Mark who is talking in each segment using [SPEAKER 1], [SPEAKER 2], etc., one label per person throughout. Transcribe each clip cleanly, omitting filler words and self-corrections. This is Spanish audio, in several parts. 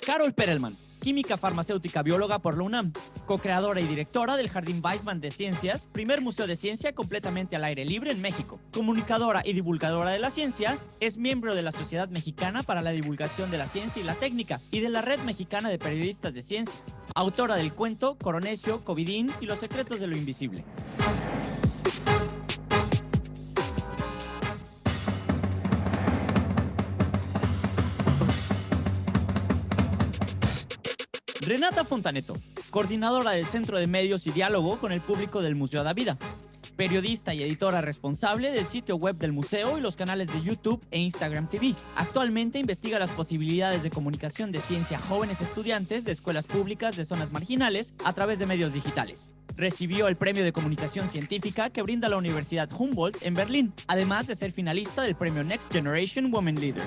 [SPEAKER 1] Carol Perelman, química farmacéutica bióloga por la UNAM, co-creadora y directora del Jardín Weissman de Ciencias, primer museo de ciencia completamente al aire libre en México. Comunicadora y divulgadora de la ciencia, es miembro de la Sociedad Mexicana para la Divulgación de la Ciencia y la Técnica y de la Red Mexicana de Periodistas de Ciencia. Autora del cuento Coronesio, Covidín y los secretos de lo invisible. Renata Fontaneto, coordinadora del Centro de Medios y Diálogo con el Público del Museo da Vida, periodista y editora responsable del sitio web del museo y los canales de YouTube e Instagram TV. Actualmente investiga las posibilidades de comunicación de ciencia a jóvenes estudiantes de escuelas públicas de zonas marginales a través de medios digitales. Recibió el Premio de Comunicación Científica que brinda la Universidad Humboldt en Berlín, además de ser finalista del Premio Next Generation Women Leaders.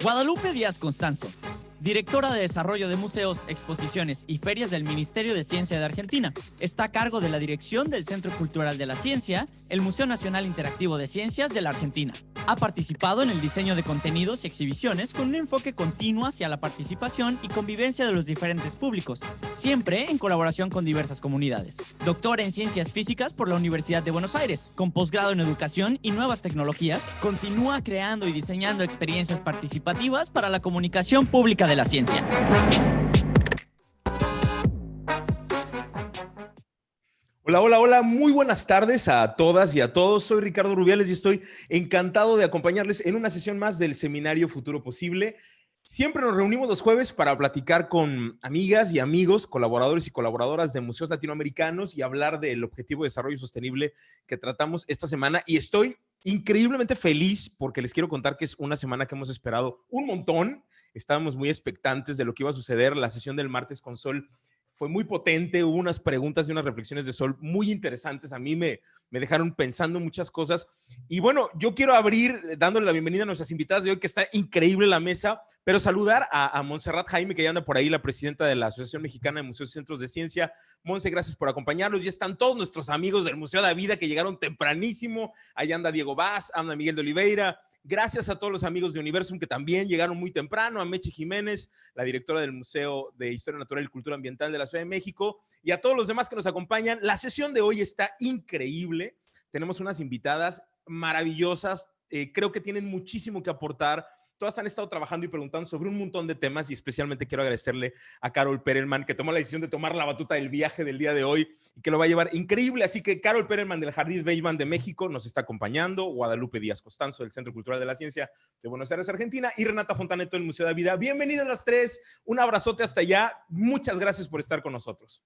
[SPEAKER 1] Guadalupe Díaz Constanzo, directora de Desarrollo de Museos, Exposiciones y Ferias del Ministerio de Ciencia de Argentina. Está a cargo de la dirección del Centro Cultural de la Ciencia, el Museo Nacional Interactivo de Ciencias de la Argentina. Ha participado en el diseño de contenidos y exhibiciones con un enfoque continuo hacia la participación y convivencia de los diferentes públicos, siempre en colaboración con diversas comunidades. Doctora en Ciencias Físicas por la Universidad de Buenos Aires, con posgrado en Educación y Nuevas Tecnologías, continúa creando y diseñando experiencias participativas para la comunicación pública de la ciencia.
[SPEAKER 2] Hola, hola, hola, muy buenas tardes a todas y a todos. Soy Ricardo Rubiales y estoy encantado de acompañarles en una sesión más del Seminario Futuro Posible. Siempre nos reunimos los jueves para platicar con amigas y amigos, colaboradores y colaboradoras de museos latinoamericanos y hablar del Objetivo de Desarrollo Sostenible que tratamos esta semana. Y estoy increíblemente feliz porque les quiero contar que es una semana que hemos esperado un montón. Estábamos muy expectantes de lo que iba a suceder. La sesión del martes con Sol fue muy potente, hubo unas preguntas y unas reflexiones de Sol muy interesantes. A mí me dejaron pensando muchas cosas. Y bueno, yo quiero abrir dándole la bienvenida a nuestras invitadas de hoy, que está increíble la mesa, pero saludar a Montserrat Jaime, que ya anda por ahí, la presidenta de la Asociación Mexicana de Museos y Centros de Ciencia. Monse, gracias por acompañarnos. Ya están todos nuestros amigos del Museo da Vida que llegaron tempranísimo. Allá anda Diego Vaz, anda Miguel de Oliveira. Gracias a todos los amigos de Universum que también llegaron muy temprano, a Meche Jiménez, la directora del Museo de Historia Natural y Cultura Ambiental de la Ciudad de México, y a todos los demás que nos acompañan. La sesión de hoy está increíble. Tenemos unas invitadas maravillosas. Creo que tienen muchísimo que aportar. Todas han estado trabajando y preguntando sobre un montón de temas y especialmente quiero agradecerle a Carol Perelman que tomó la decisión de tomar la batuta del viaje del día de hoy y que lo va a llevar increíble. Así que Carol Perelman del Jardín Weissman de México nos está acompañando, Guadalupe Díaz Constanzo del Centro Cultural de la Ciencia de Buenos Aires, Argentina, y Renata Fontaneto del Museo da Vida. Bienvenidas las tres, un abrazote hasta allá. Muchas gracias por estar con nosotros.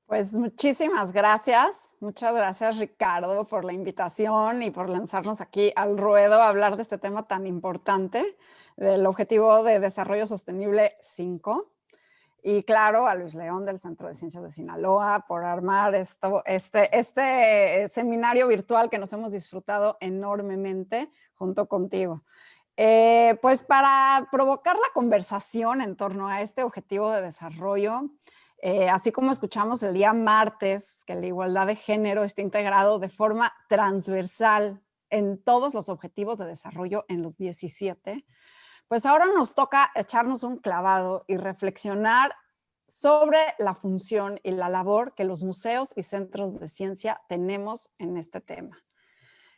[SPEAKER 3] Pues muchísimas gracias. Muchas gracias, Ricardo, por la invitación y por lanzarnos aquí al ruedo a hablar de este tema tan importante, del Objetivo de Desarrollo Sostenible 5. Y claro, a Luis León del Centro de Ciencias de Sinaloa por armar este seminario virtual que nos hemos disfrutado enormemente junto contigo. Pues para provocar la conversación en torno a este objetivo de desarrollo, así como escuchamos el día martes que la igualdad de género está integrado de forma transversal en todos los objetivos de desarrollo en los 17, pues ahora nos toca echarnos un clavado y reflexionar sobre la función y la labor que los museos y centros de ciencia tenemos en este tema.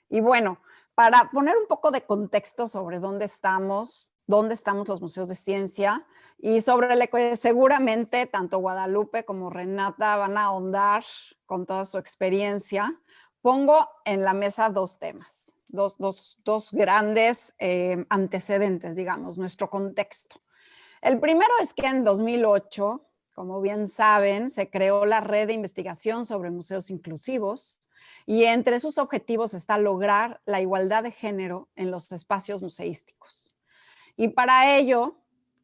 [SPEAKER 3] Y bueno, para poner un poco de contexto sobre dónde estamos los museos de ciencia y sobre lo que seguramente tanto Guadalupe como Renata van a ahondar con toda su experiencia, pongo en la mesa dos temas, dos grandes antecedentes, digamos, nuestro contexto. El primero es que en 2008, como bien saben, se creó la Red de Investigación sobre Museos Inclusivos y entre sus objetivos está lograr la igualdad de género en los espacios museísticos. Y para ello,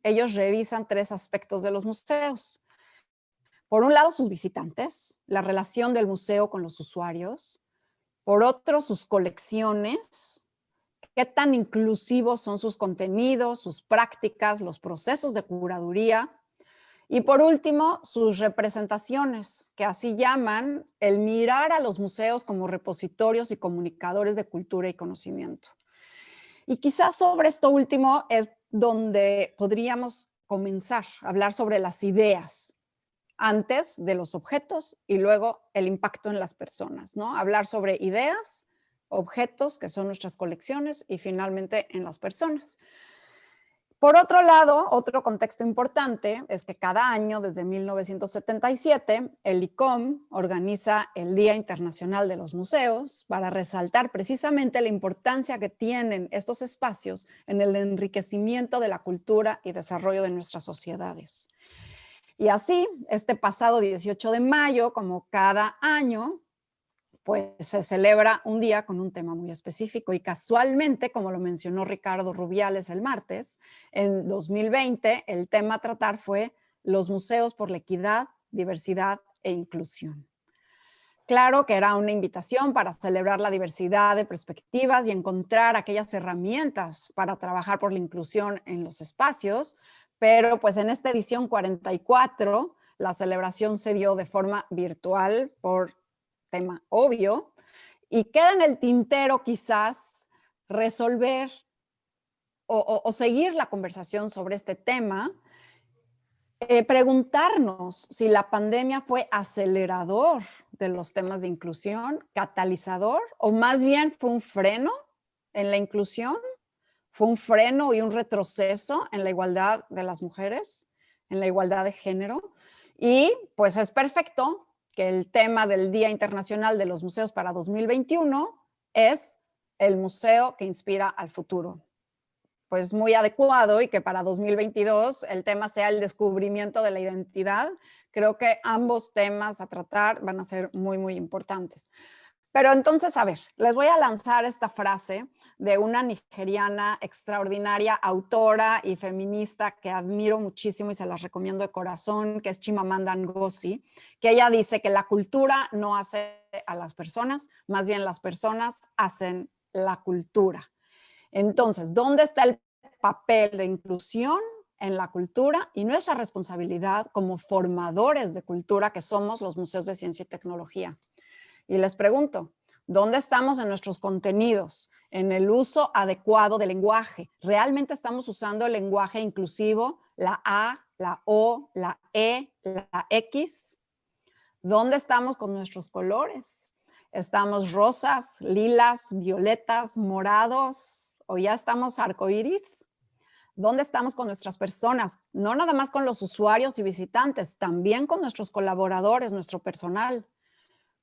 [SPEAKER 3] ellos revisan tres aspectos de los museos. Por un lado, sus visitantes, la relación del museo con los usuarios. Por otro, sus colecciones, qué tan inclusivos son sus contenidos, sus prácticas, los procesos de curaduría. Y por último, sus representaciones, que así llaman el mirar a los museos como repositorios y comunicadores de cultura y conocimiento. Y quizás sobre esto último es donde podríamos comenzar a hablar sobre las ideas, antes de los objetos y luego el impacto en las personas, ¿no? Hablar sobre ideas, objetos, que son nuestras colecciones, y finalmente en las personas. Por otro lado, otro contexto importante es que cada año, desde 1977, el ICOM organiza el Día Internacional de los Museos para resaltar precisamente la importancia que tienen estos espacios en el enriquecimiento de la cultura y desarrollo de nuestras sociedades. Y así, este pasado 18 de mayo, como cada año, pues se celebra un día con un tema muy específico y casualmente, como lo mencionó Ricardo Rubiales el martes, en 2020 el tema a tratar fue los museos por la equidad, diversidad e inclusión. Claro que era una invitación para celebrar la diversidad de perspectivas y encontrar aquellas herramientas para trabajar por la inclusión en los espacios, pero pues en esta edición 44 la celebración se dio de forma virtual por tema obvio, y queda en el tintero quizás resolver o seguir la conversación sobre este tema, preguntarnos si la pandemia fue acelerador de los temas de inclusión, catalizador, o más bien fue un freno en la inclusión, fue un freno y un retroceso en la igualdad de las mujeres, en la igualdad de género. Y pues es perfecto que el tema del Día Internacional de los Museos para 2021 es el museo que inspira al futuro. Pues muy adecuado, y que para 2022 el tema sea el descubrimiento de la identidad. Creo que ambos temas a tratar van a ser muy, muy importantes. Pero entonces, a ver, les voy a lanzar esta frase de una nigeriana extraordinaria, autora y feminista que admiro muchísimo y se las recomiendo de corazón, que es Chimamanda Ngozi, que ella dice que la cultura no hace a las personas, más bien las personas hacen la cultura. Entonces, ¿dónde está el papel de inclusión en la cultura y nuestra responsabilidad como formadores de cultura que somos los museos de ciencia y tecnología? Y les pregunto, ¿dónde estamos en nuestros contenidos? En el uso adecuado del lenguaje. ¿Realmente estamos usando el lenguaje inclusivo? La A, la O, la E, la X. ¿Dónde estamos con nuestros colores? ¿Estamos rosas, lilas, violetas, morados? ¿O ya estamos arcoíris? ¿Dónde estamos con nuestras personas? No nada más con los usuarios y visitantes, también con nuestros colaboradores, nuestro personal.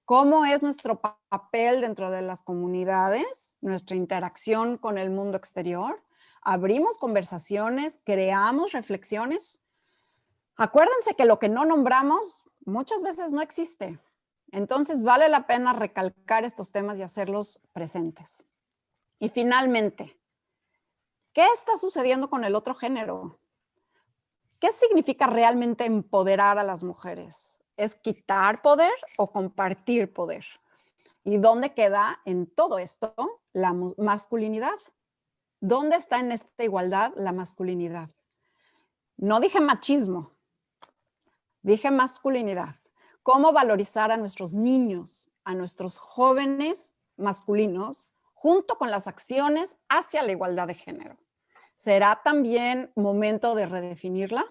[SPEAKER 3] ¿Cómo es nuestro papel dentro de las comunidades, nuestra interacción con el mundo exterior? ¿Abrimos conversaciones? ¿Creamos reflexiones? Acuérdense que lo que no nombramos muchas veces no existe. Entonces vale la pena recalcar estos temas y hacerlos presentes. Y finalmente, ¿qué está sucediendo con el otro género? ¿Qué significa realmente empoderar a las mujeres? ¿Es quitar poder o compartir poder? ¿Y dónde queda en todo esto la masculinidad? ¿Dónde está en esta igualdad la masculinidad? No dije machismo, dije masculinidad. ¿Cómo valorizar a nuestros niños, a nuestros jóvenes masculinos, junto con las acciones hacia la igualdad de género? ¿Será también momento de redefinirla?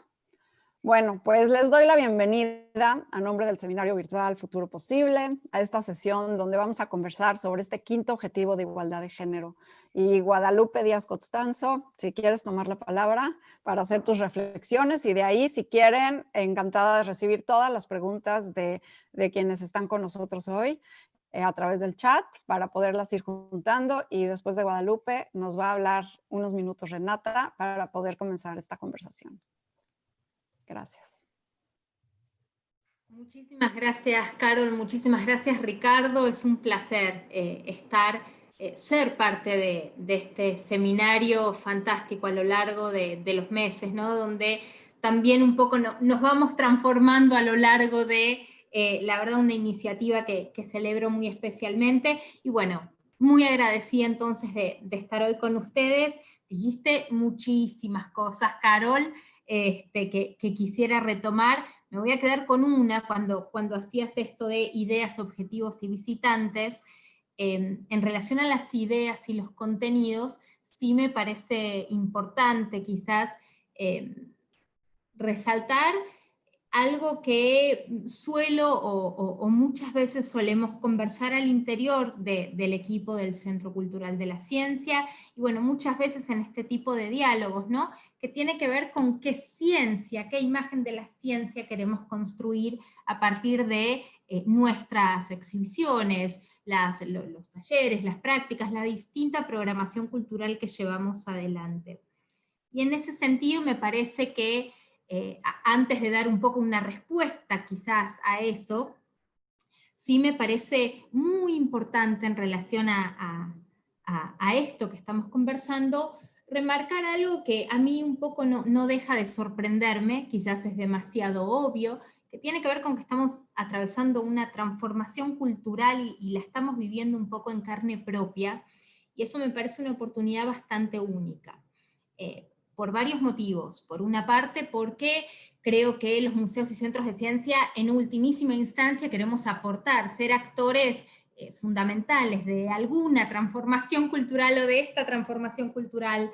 [SPEAKER 3] Bueno, pues les doy la bienvenida a nombre del Seminario Virtual Futuro Posible a esta sesión donde vamos a conversar sobre este quinto objetivo de igualdad de género. Y Guadalupe Díaz Constanzo, si quieres tomar la palabra para hacer tus reflexiones, y de ahí, si quieren, encantada de recibir todas las preguntas de quienes están con nosotros hoy a través del chat para poderlas ir juntando, y después de Guadalupe nos va a hablar unos minutos Renata para poder comenzar esta conversación. Gracias.
[SPEAKER 4] Muchísimas gracias, Carol. Muchísimas gracias, Ricardo. Es un placer ser parte de este seminario fantástico a lo largo de los meses, ¿no? Donde también un poco nos vamos transformando a lo largo de, la verdad, una iniciativa que celebro muy especialmente. Y bueno, muy agradecida entonces de estar hoy con ustedes. Dijiste muchísimas cosas, Carol. que quisiera retomar. Me voy a quedar con una, cuando hacías esto de ideas, objetivos y visitantes, en relación a las ideas y los contenidos, sí me parece importante quizás resaltar algo que suelo o muchas veces solemos conversar al interior del equipo del Centro Cultural de la Ciencia, y bueno, muchas veces en este tipo de diálogos, ¿no? Que tiene que ver con qué ciencia, qué imagen de la ciencia queremos construir a partir de nuestras exhibiciones, los talleres, las prácticas, la distinta programación cultural que llevamos adelante. Y en ese sentido me parece que antes de dar un poco una respuesta quizás a eso, sí me parece muy importante en relación a esto que estamos conversando, remarcar algo que a mí un poco no deja de sorprenderme, quizás es demasiado obvio, que tiene que ver con que estamos atravesando una transformación cultural y la estamos viviendo un poco en carne propia, y eso me parece una oportunidad bastante única. Por varios motivos. Por una parte, porque creo que los museos y centros de ciencia, en ultimísima instancia, queremos aportar, ser actores fundamentales de alguna transformación cultural o de esta transformación cultural.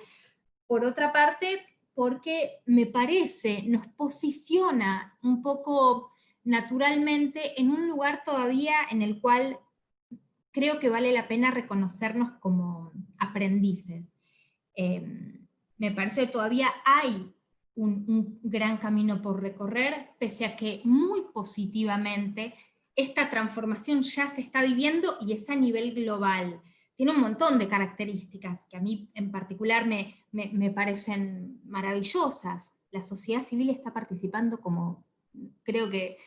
[SPEAKER 4] Por otra parte, porque me parece, nos posiciona un poco naturalmente en un lugar todavía en el cual creo que vale la pena reconocernos como aprendices. Me parece que todavía hay un gran camino por recorrer, pese a que muy positivamente esta transformación ya se está viviendo y es a nivel global. Tiene un montón de características que a mí en particular me parecen maravillosas. La sociedad civil está participando como, creo que,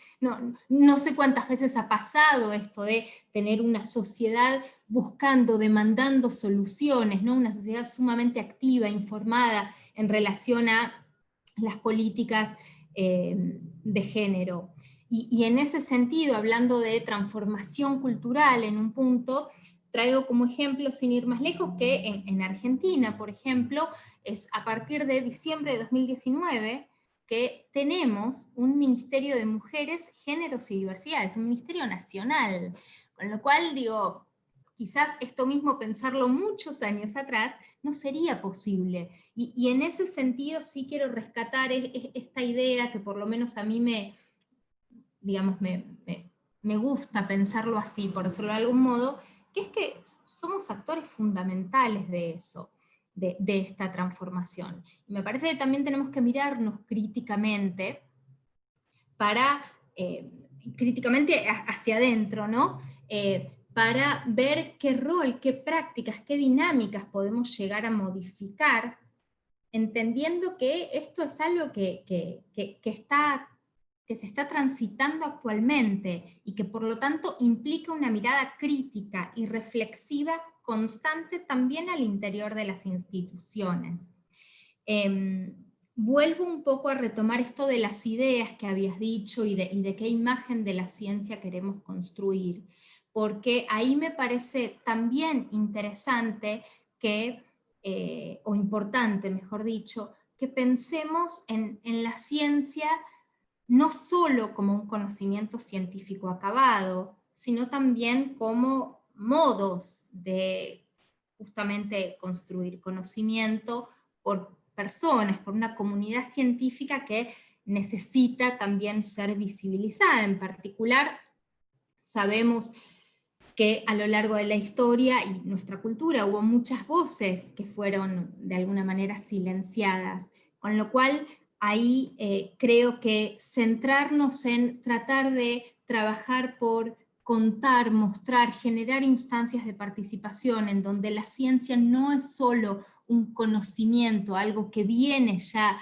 [SPEAKER 4] no sé cuántas veces ha pasado esto de tener una sociedad buscando, demandando soluciones, ¿no? Una sociedad sumamente activa, informada en relación a las políticas de género. Y en ese sentido, hablando de transformación cultural en un punto, traigo como ejemplo, sin ir más lejos, que en Argentina, por ejemplo, es a partir de diciembre de 2019 que tenemos un Ministerio de Mujeres, Géneros y Diversidades, un ministerio nacional, con lo cual digo, quizás esto mismo pensarlo muchos años atrás no sería posible. Y en ese sentido sí quiero rescatar esta idea que por lo menos a mí me gusta pensarlo así, por decirlo de algún modo, que es que somos actores fundamentales de eso, de esta transformación. Y me parece que también tenemos que mirarnos críticamente críticamente hacia adentro, ¿no? Para ver qué rol, qué prácticas, qué dinámicas podemos llegar a modificar, entendiendo que esto es algo que se está transitando actualmente y que por lo tanto implica una mirada crítica y reflexiva constante también al interior de las instituciones. Vuelvo un poco a retomar esto de las ideas que habías dicho y de qué imagen de la ciencia queremos construir, porque ahí me parece también interesante que, o importante, mejor dicho, que pensemos en la ciencia no solo como un conocimiento científico acabado, sino también como modos de justamente construir conocimiento por personas, por una comunidad científica que necesita también ser visibilizada. En particular, sabemos que a lo largo de la historia y nuestra cultura hubo muchas voces que fueron de alguna manera silenciadas, con lo cual ahí creo que centrarnos en tratar de trabajar por contar, mostrar, generar instancias de participación en donde la ciencia no es solo un conocimiento, algo que viene ya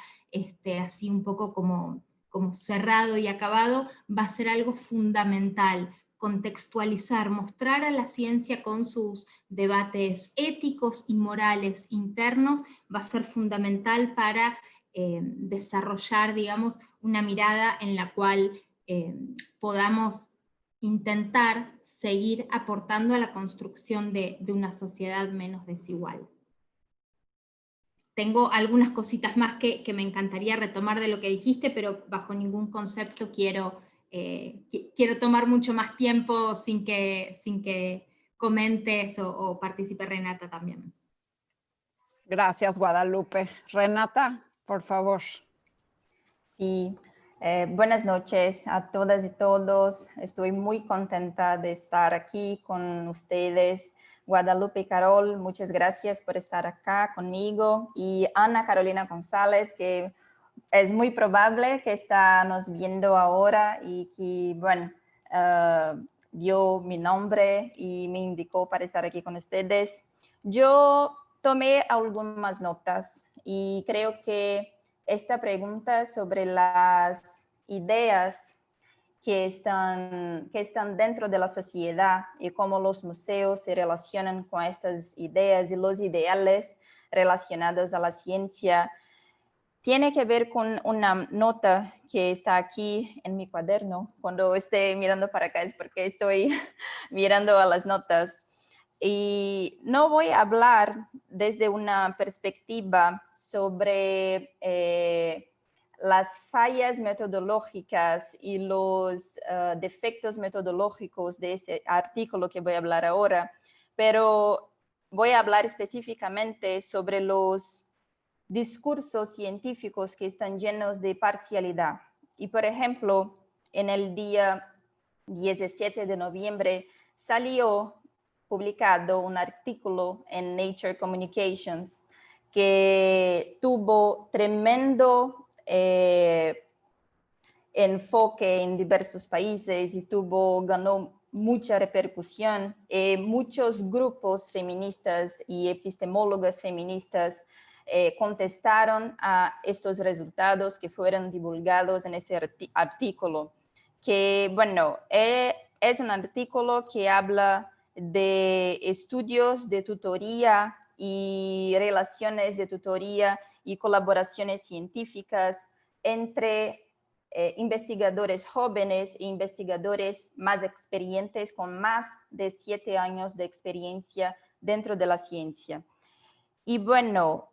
[SPEAKER 4] así un poco como cerrado y acabado, va a ser algo fundamental. Contextualizar, mostrar a la ciencia con sus debates éticos y morales internos va a ser fundamental para desarrollar, digamos, una mirada en la cual podamos intentar seguir aportando a la construcción de una sociedad menos desigual. tengo algunas cositas más que me encantaría retomar de lo que dijiste, pero bajo ningún concepto quiero tomar mucho más tiempo sin que comentes o participe Renata también.
[SPEAKER 3] Gracias, Guadalupe. Renata, por favor.
[SPEAKER 5] Sí, buenas noches a todas y todos. Estoy muy contenta de estar aquí con ustedes. Guadalupe y Carol, muchas gracias por estar acá conmigo. Y Ana Carolina González, que es muy probable que está nos viendo ahora y que, bueno, dio mi nombre y me indicó para estar aquí con ustedes. Yo tomé algunas notas y creo que esta pregunta sobre las ideas que están dentro de la sociedad y cómo los museos se relacionan con estas ideas y los ideales relacionados a la ciencia, tiene que ver con una nota que está aquí en mi cuaderno. Cuando esté mirando para acá es porque estoy mirando a las notas. Y no voy a hablar desde una perspectiva sobre las fallas metodológicas y los defectos metodológicos de este artículo que voy a hablar ahora, pero voy a hablar específicamente sobre los discursos científicos que están llenos de parcialidad. Y por ejemplo, en el día 17 de noviembre salió publicado un artículo en Nature Communications que tuvo tremendo enfoque en diversos países y ganó mucha repercusión. Muchos grupos feministas y epistemólogas feministas contestaron a estos resultados que fueron divulgados en este artículo, que bueno, es un artículo que habla de estudios de tutoría y relaciones de tutoría y colaboraciones científicas entre investigadores jóvenes e investigadores más experientes con más de 7 años de experiencia dentro de la ciencia. Y bueno,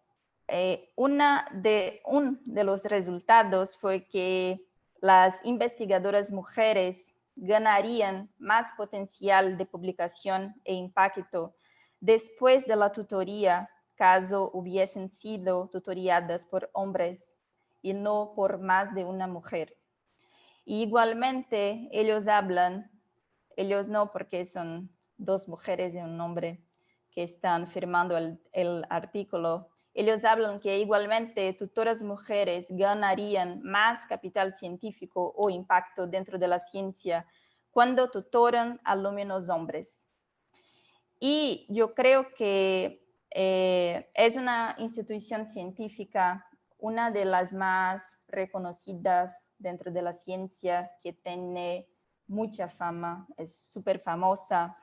[SPEAKER 5] uno de los resultados fue que las investigadoras mujeres ganarían más potencial de publicación e impacto después de la tutoría, caso hubiesen sido tutoriadas por hombres y no por más de una mujer. Y igualmente ellos no porque son 2 mujeres y un hombre que están firmando el artículo, ellos hablan que igualmente tutoras mujeres ganarían más capital científico o impacto dentro de la ciencia cuando tutoran alumnos hombres. Y yo creo que es una institución científica, una de las más reconocidas dentro de la ciencia, que tiene mucha fama, es súper famosa.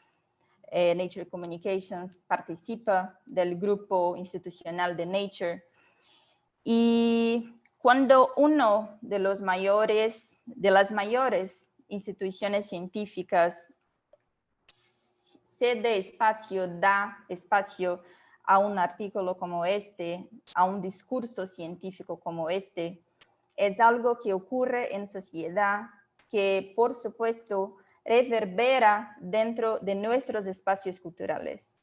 [SPEAKER 5] Nature Communications participa del grupo institucional de Nature. Y cuando uno de las mayores instituciones científicas da espacio a un artículo como este, a un discurso científico como este, es algo que ocurre en sociedad que, por supuesto, reverbera dentro de nuestros espacios culturales.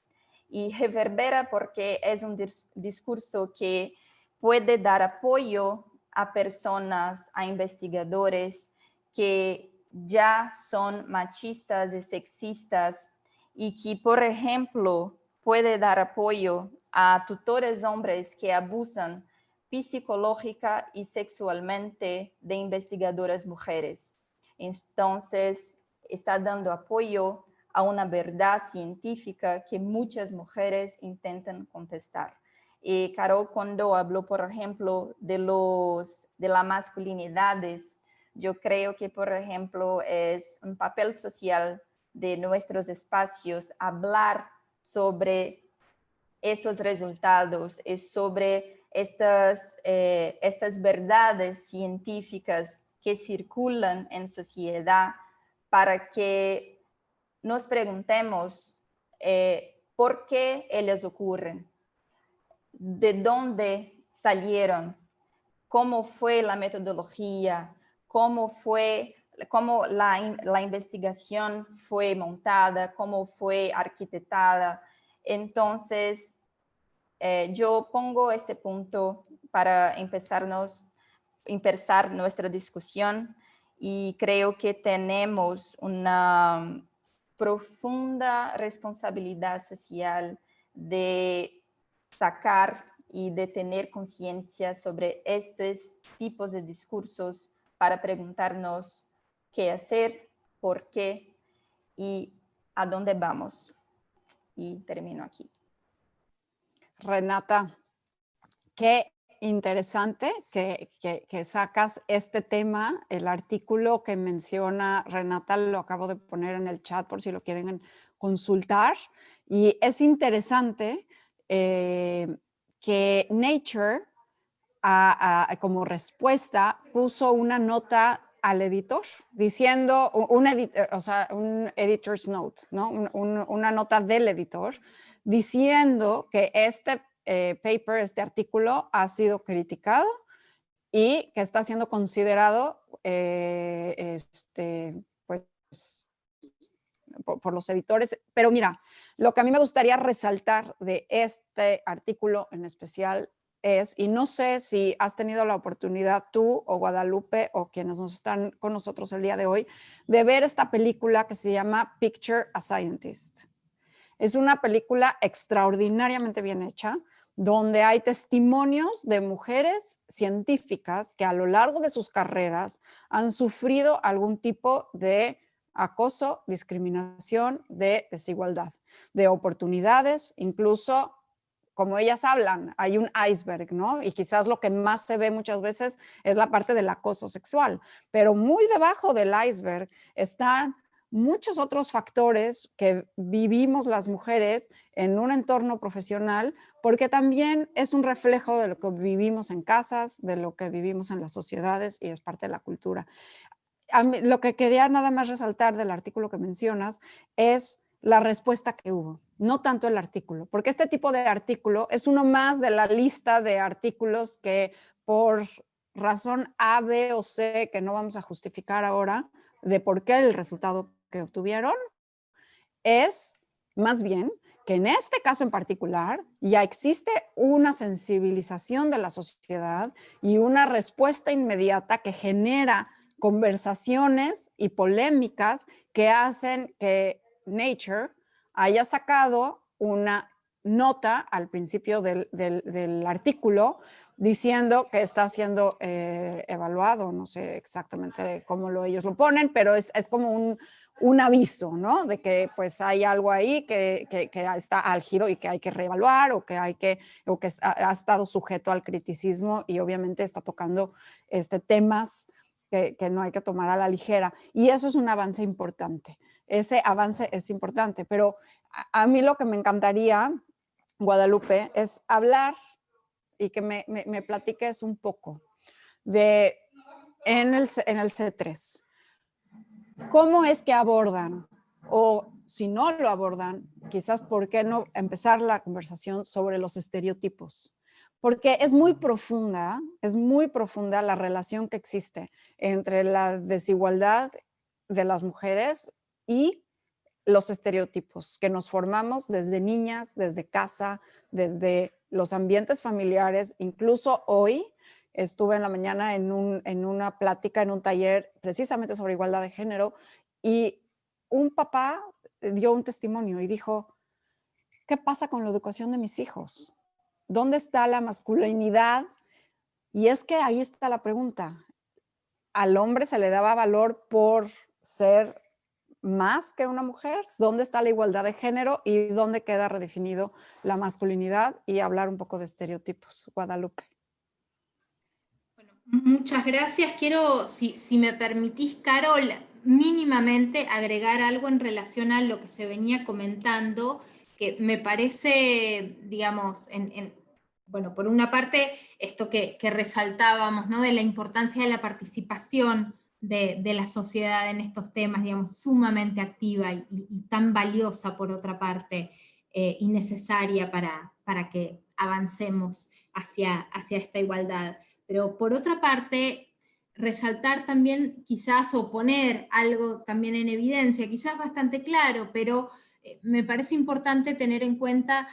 [SPEAKER 5] Y reverbera porque es un discurso que puede dar apoyo a personas, a investigadores que ya son machistas y sexistas y que, por ejemplo, puede dar apoyo a tutores hombres que abusan psicológica y sexualmente de investigadoras mujeres. Entonces, está dando apoyo a una verdad científica que muchas mujeres intentan contestar. Y Carol, cuando habló, por ejemplo, de las masculinidades, yo creo que, por ejemplo, es un papel social de nuestros espacios hablar sobre estos resultados, es sobre estas verdades científicas que circulan en sociedad para que nos preguntemos por qué ellas ocurren. de dónde salieron, cómo fue la metodología, cómo la investigación fue montada, cómo fue arquitectada. Entonces, yo pongo este punto para empezar nuestra discusión, y creo que tenemos una profunda responsabilidad social de sacar y de tener conciencia sobre estos tipos de discursos para preguntarnos qué hacer, por qué y a dónde vamos. Y termino aquí.
[SPEAKER 3] Renata, qué interesante que sacas este tema. El artículo que menciona Renata lo acabo de poner en el chat por si lo quieren consultar. Y es interesante que Nature, como respuesta, puso una nota al editor diciendo, un editor's note, ¿no? Una nota del editor diciendo que este paper, este artículo ha sido criticado y que está siendo considerado pues, por los editores. Pero mira, lo que a mí me gustaría resaltar de este artículo en especial es, y no sé si has tenido la oportunidad tú o Guadalupe o quienes nos están con nosotros el día de hoy, de ver esta película que se llama Picture a Scientist. Es una película extraordinariamente bien hecha, donde hay testimonios de mujeres científicas que a lo largo de sus carreras han sufrido algún tipo de acoso, discriminación, de desigualdad, de oportunidades, incluso como ellas hablan, hay un iceberg, ¿no? Y quizás lo que más se ve muchas veces es la parte del acoso sexual, pero muy debajo del iceberg están muchos otros factores que vivimos las mujeres en un entorno profesional, porque también es un reflejo de lo que vivimos en casas, de lo que vivimos en las sociedades y es parte de la cultura. A mí, lo que quería nada más resaltar del artículo que mencionas es la respuesta que hubo, no tanto el artículo, porque este tipo de artículo es uno más de la lista de artículos que por razón A, B o C, que no vamos a justificar ahora, de por qué el resultado que obtuvieron, es más bien que en este caso en particular ya existe una sensibilización de la sociedad y una respuesta inmediata que genera conversaciones y polémicas que hacen que Nature haya sacado una nota al principio del artículo diciendo que está siendo evaluado, no sé exactamente cómo ellos lo ponen, pero es como un aviso, ¿no? De que pues hay algo ahí que está álgido y que hay que reevaluar o que ha estado sujeto al criticismo y obviamente está tocando temas que no hay que tomar a la ligera. Y eso es un avance importante. Ese avance es importante, pero a mí lo que me encantaría, Guadalupe, es hablar y que me platiques un poco de en el C3. ¿Cómo es que abordan? O si no lo abordan, quizás ¿por qué no empezar la conversación sobre los estereotipos? Porque es muy profunda la relación que existe entre la desigualdad de las mujeres y los estereotipos que nos formamos desde niñas, desde casa, desde los ambientes familiares. Incluso hoy estuve en la mañana en una plática, en un taller precisamente sobre igualdad de género, y un papá dio un testimonio y dijo, ¿qué pasa con la educación de mis hijos? ¿Dónde está la masculinidad? Y es que ahí está la pregunta. ¿Al hombre se le daba valor por ser más que una mujer? ¿Dónde está la igualdad de género y dónde queda redefinido la masculinidad? Y hablar un poco de estereotipos. Guadalupe.
[SPEAKER 4] Bueno, muchas gracias. Quiero, si me permitís, Carol, mínimamente agregar algo en relación a lo que se venía comentando, que me parece, digamos, bueno, por una parte, esto que resaltábamos, ¿no? De la importancia de la participación de la sociedad en estos temas, digamos, sumamente activa y tan valiosa por otra parte, y necesaria para para que avancemos hacia esta igualdad. Pero por otra parte, resaltar también quizás, o poner algo también en evidencia, quizás bastante claro, pero me parece importante tener en cuenta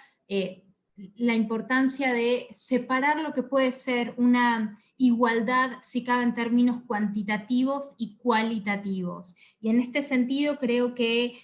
[SPEAKER 4] la importancia de separar lo que puede ser una igualdad, si cabe, en términos cuantitativos y cualitativos. Y en este sentido creo que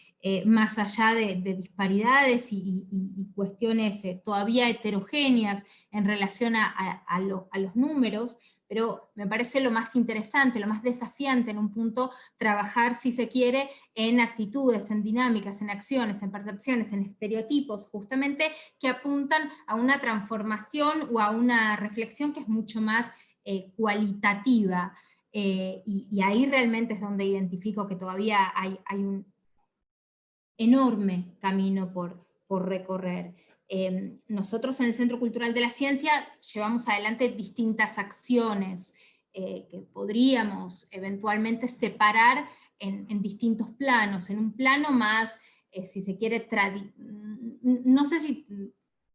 [SPEAKER 4] más allá de disparidades y cuestiones todavía heterogéneas en relación a los números, pero me parece lo más interesante, lo más desafiante en un punto, trabajar, si se quiere, en actitudes, en dinámicas, en acciones, en percepciones, en estereotipos, justamente que apuntan a una transformación o a una reflexión que es mucho más cualitativa. Y ahí realmente es donde identifico que todavía hay un enorme camino por recorrer. Nosotros en el Centro Cultural de la Ciencia llevamos adelante distintas acciones que podríamos eventualmente separar en distintos planos. En un plano más, si se quiere, no sé si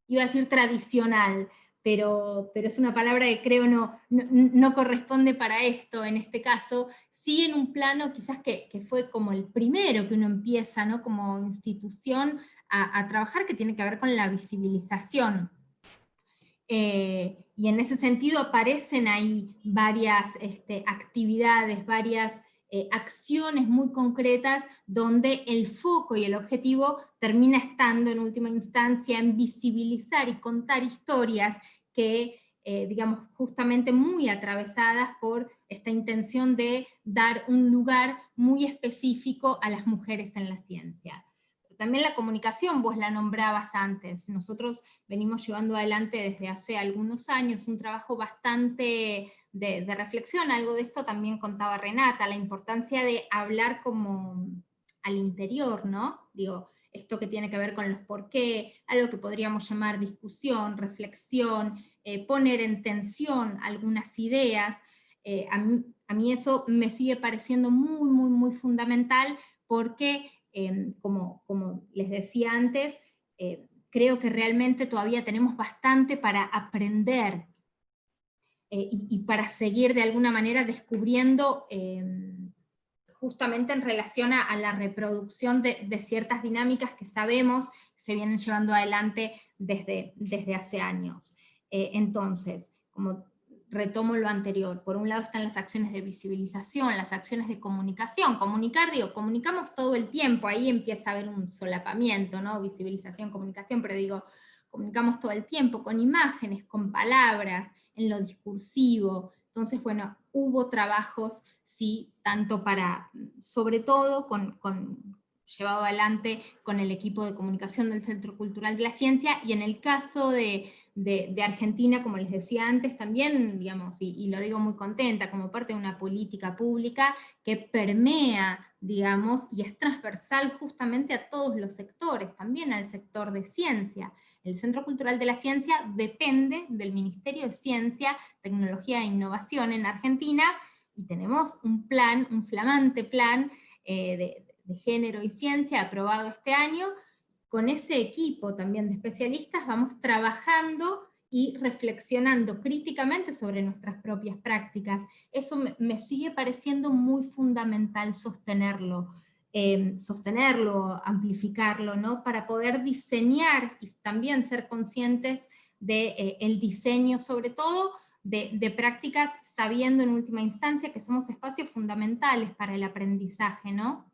[SPEAKER 4] iba a decir tradicional, pero es una palabra que creo no corresponde para esto en este caso, sí en un plano quizás que fue como el primero que uno empieza, ¿no? Como institución a trabajar, que tiene que ver con la visibilización. Y en ese sentido aparecen ahí varias actividades, varias acciones muy concretas donde el foco y el objetivo termina estando en última instancia en visibilizar y contar historias que, digamos, justamente muy atravesadas por esta intención de dar un lugar muy específico a las mujeres en la ciencia. También la comunicación, vos la nombrabas antes. Nosotros venimos llevando adelante desde hace algunos años un trabajo bastante de reflexión. Algo de esto también contaba Renata, la importancia de hablar como al interior, ¿no? Digo, esto que tiene que ver con los por qué, algo que podríamos llamar discusión, reflexión, poner en tensión algunas ideas. A mí eso me sigue pareciendo muy, muy, muy fundamental, porque como les decía antes, creo que realmente todavía tenemos bastante para aprender y para seguir de alguna manera descubriendo justamente en relación a la reproducción de ciertas dinámicas que sabemos se vienen llevando adelante desde hace años. Entonces, como retomo lo anterior, por un lado están las acciones de visibilización, las acciones de comunicación. Comunicar, digo, comunicamos todo el tiempo, ahí empieza a haber un solapamiento, ¿no? Visibilización, comunicación, pero digo, comunicamos todo el tiempo, con imágenes, con palabras, en lo discursivo. Entonces, bueno, hubo trabajos, sí, tanto para, sobre todo, llevado adelante con el equipo de comunicación del Centro Cultural de la Ciencia, y en el caso de Argentina, como les decía antes, también, digamos, y lo digo muy contenta, como parte de una política pública que permea, digamos, y es transversal justamente a todos los sectores, también al sector de ciencia. El Centro Cultural de la Ciencia depende del Ministerio de Ciencia, Tecnología e Innovación en Argentina, y tenemos un plan, un flamante plan de género y ciencia aprobado este año. Con ese equipo también de especialistas vamos trabajando y reflexionando críticamente sobre nuestras propias prácticas. Eso me sigue pareciendo muy fundamental sostenerlo, amplificarlo, ¿no? Para poder diseñar y también ser conscientes del diseño, sobre todo de prácticas, sabiendo en última instancia que somos espacios fundamentales para el aprendizaje, ¿no?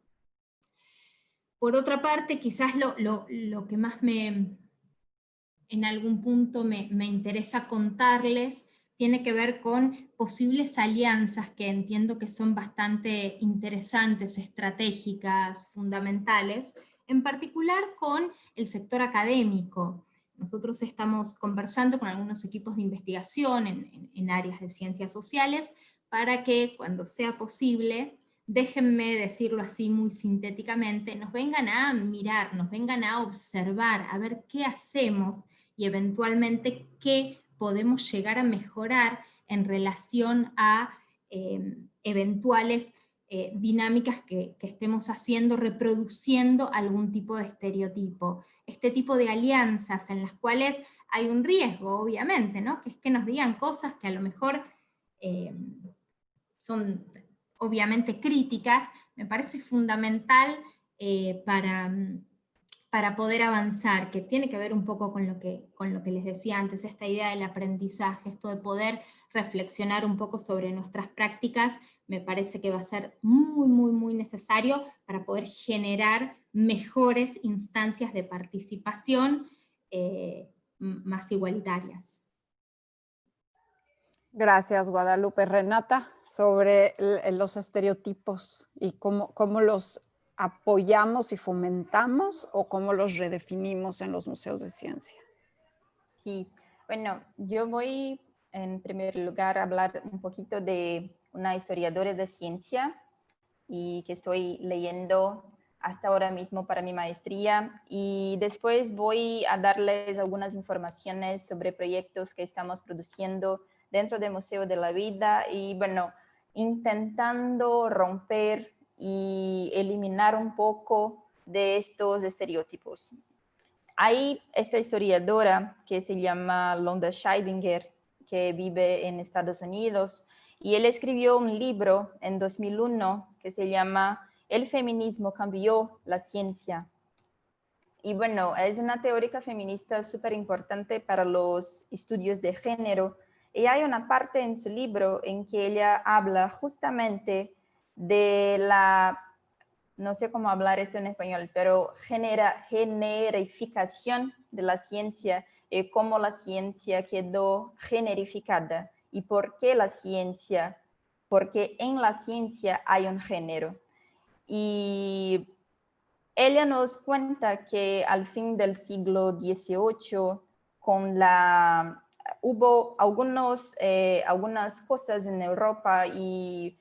[SPEAKER 4] Por otra parte, quizás lo que más en algún punto me interesa contarles tiene que ver con posibles alianzas que entiendo que son bastante interesantes, estratégicas, fundamentales, en particular con el sector académico. Nosotros estamos conversando con algunos equipos de investigación en áreas de ciencias sociales para que, cuando sea posible, déjenme decirlo así muy sintéticamente, nos vengan a mirar, nos vengan a observar, a ver qué hacemos y eventualmente qué podemos llegar a mejorar en relación a eventuales dinámicas que estemos haciendo, reproduciendo algún tipo de estereotipo. Este tipo de alianzas en las cuales hay un riesgo, obviamente, ¿no? Que es que nos digan cosas que a lo mejor son obviamente críticas, me parece fundamental para poder avanzar, que tiene que ver un poco con lo que les decía antes, esta idea del aprendizaje, esto de poder reflexionar un poco sobre nuestras prácticas, me parece que va a ser muy, muy, muy necesario para poder generar mejores instancias de participación más igualitarias.
[SPEAKER 3] Gracias, Guadalupe. Renata, sobre los estereotipos y cómo los apoyamos y fomentamos o cómo los redefinimos en los museos de ciencia.
[SPEAKER 5] Sí, bueno, yo voy en primer lugar a hablar un poquito de una historiadora de ciencia y que estoy leyendo hasta ahora mismo para mi maestría, y después voy a darles algunas informaciones sobre proyectos que estamos produciendo dentro del Museo de la Vida y bueno, intentando romper y eliminar un poco de estos estereotipos. Hay esta historiadora que se llama Londa Scheibinger, que vive en Estados Unidos, y él escribió un libro en 2001 que se llama El feminismo cambió la ciencia. Y bueno, es una teórica feminista súper importante para los estudios de género. Y hay una parte en su libro en que ella habla justamente de la, no sé cómo hablar esto en español, pero generificación de la ciencia, cómo la ciencia quedó generificada y por qué la ciencia, porque en la ciencia hay un género. Y ella nos cuenta que al fin del siglo XVIII, hubo algunas cosas en Europa y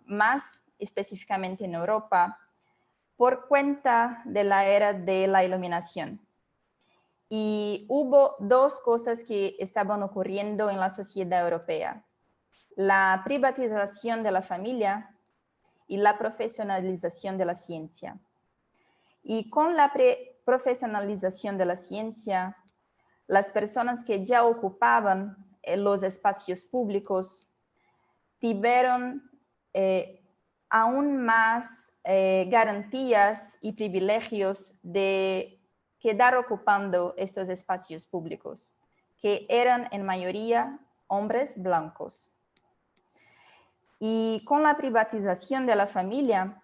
[SPEAKER 5] más específicamente en Europa, por cuenta de la era de la Iluminación. Y hubo dos cosas que estaban ocurriendo en la sociedad europea: la privatización de la familia y la profesionalización de la ciencia. Y con la profesionalización de la ciencia, las personas que ya ocupaban los espacios públicos tuvieron aún más garantías y privilegios de quedar ocupando estos espacios públicos, que eran en mayoría hombres blancos. Y con la privatización de la familia,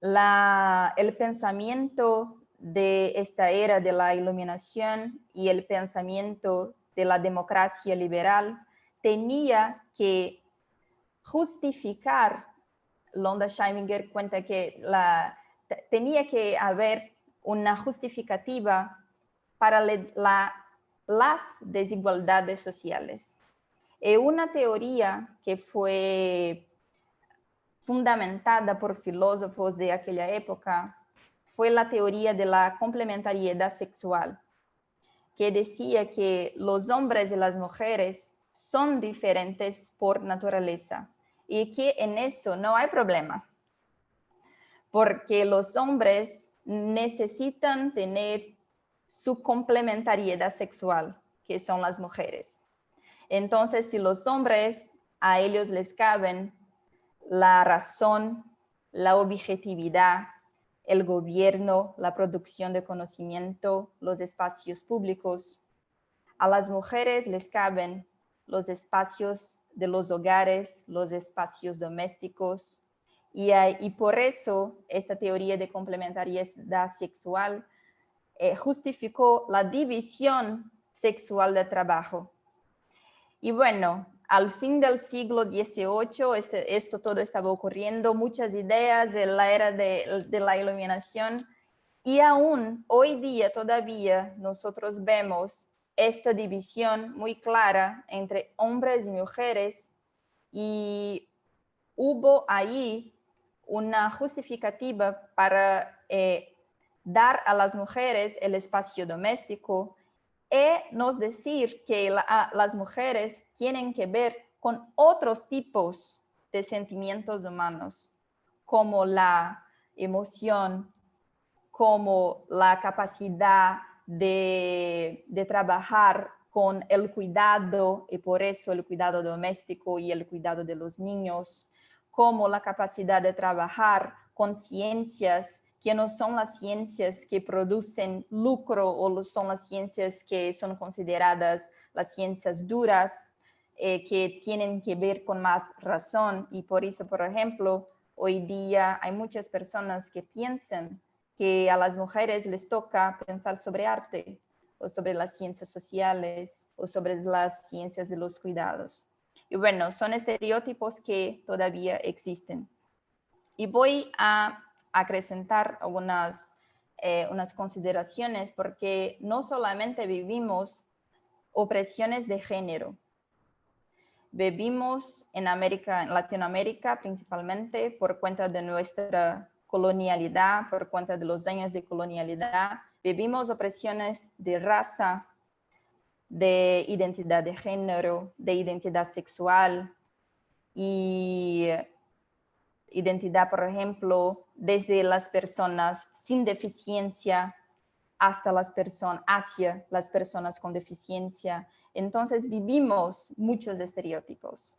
[SPEAKER 5] el pensamiento de esta era de la Iluminación y el pensamiento de la democracia liberal tenía que justificar. Londa Scheibinger cuenta que tenía que haber una justificativa para las desigualdades sociales. Y una teoría que fue fundamentada por filósofos de aquella época fue la teoría de la complementariedad sexual, que decía que los hombres y las mujeres son diferentes por naturaleza y que en eso no hay problema, porque los hombres necesitan tener su complementariedad sexual, que son las mujeres. Entonces, si los hombres, a ellos les caben la razón, la objetividad, el gobierno, la producción de conocimiento, los espacios públicos, a las mujeres les caben los espacios de los hogares, los espacios domésticos, y por eso esta teoría de complementariedad sexual justificó la división sexual del trabajo. Y bueno, al fin del siglo XVIII, esto todo estaba ocurriendo, muchas ideas de la era de la Iluminación, y aún hoy día todavía nosotros vemos esta división muy clara entre hombres y mujeres, y hubo ahí una justificativa para dar a las mujeres el espacio doméstico y nos decir que las mujeres tienen que ver con otros tipos de sentimientos humanos, como la emoción, como la capacidad de trabajar con el cuidado, y por eso el cuidado doméstico y el cuidado de los niños, como la capacidad de trabajar con ciencias que no son las ciencias que producen lucro o son las ciencias que son consideradas las ciencias duras, que tienen que ver con más razón. Y por eso, por ejemplo, hoy día hay muchas personas que piensan que a las mujeres les toca pensar sobre arte o sobre las ciencias sociales o sobre las ciencias de los cuidados. Y bueno, son estereotipos que todavía existen. Y voy a acrecentar algunas unas consideraciones porque no solamente vivimos opresiones de género, vivimos en Latinoamérica principalmente por cuenta de nuestra colonialidad, por cuenta de los años de colonialidad, vivimos opresiones de raza, de identidad de género, de identidad sexual y identidad, por ejemplo, desde las personas sin deficiencia hasta hacia las personas con deficiencia. Entonces vivimos muchos estereotipos.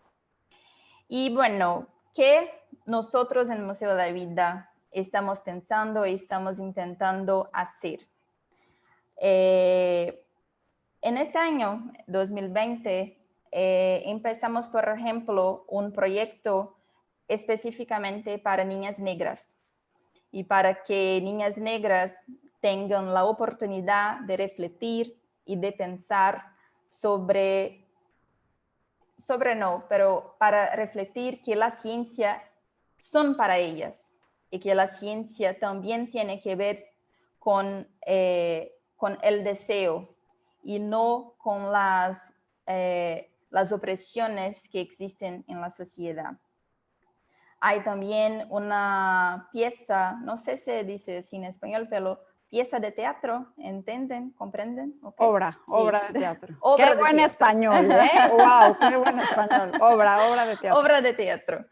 [SPEAKER 5] Y bueno, ¿qué nosotros en el Museo de la Vida estamos pensando y estamos intentando hacer? En este año, 2020, empezamos, por ejemplo, un proyecto específicamente para niñas negras y para que niñas negras tengan la oportunidad de refletir y de pensar pero para refletir que la ciencia son para ellas y que la ciencia también tiene que ver con el deseo y no con las opresiones que existen en la sociedad. Hay también una pieza, no sé si se dice así en español, pero pieza de teatro, ¿entienden? ¿Comprenden? Okay.
[SPEAKER 3] Obra de teatro.
[SPEAKER 5] Obra
[SPEAKER 3] qué
[SPEAKER 5] de
[SPEAKER 3] buen
[SPEAKER 5] teatro.
[SPEAKER 3] español, ¿eh? ¡Wow! ¡Qué buen español! Obra de teatro.
[SPEAKER 5] Obra de teatro.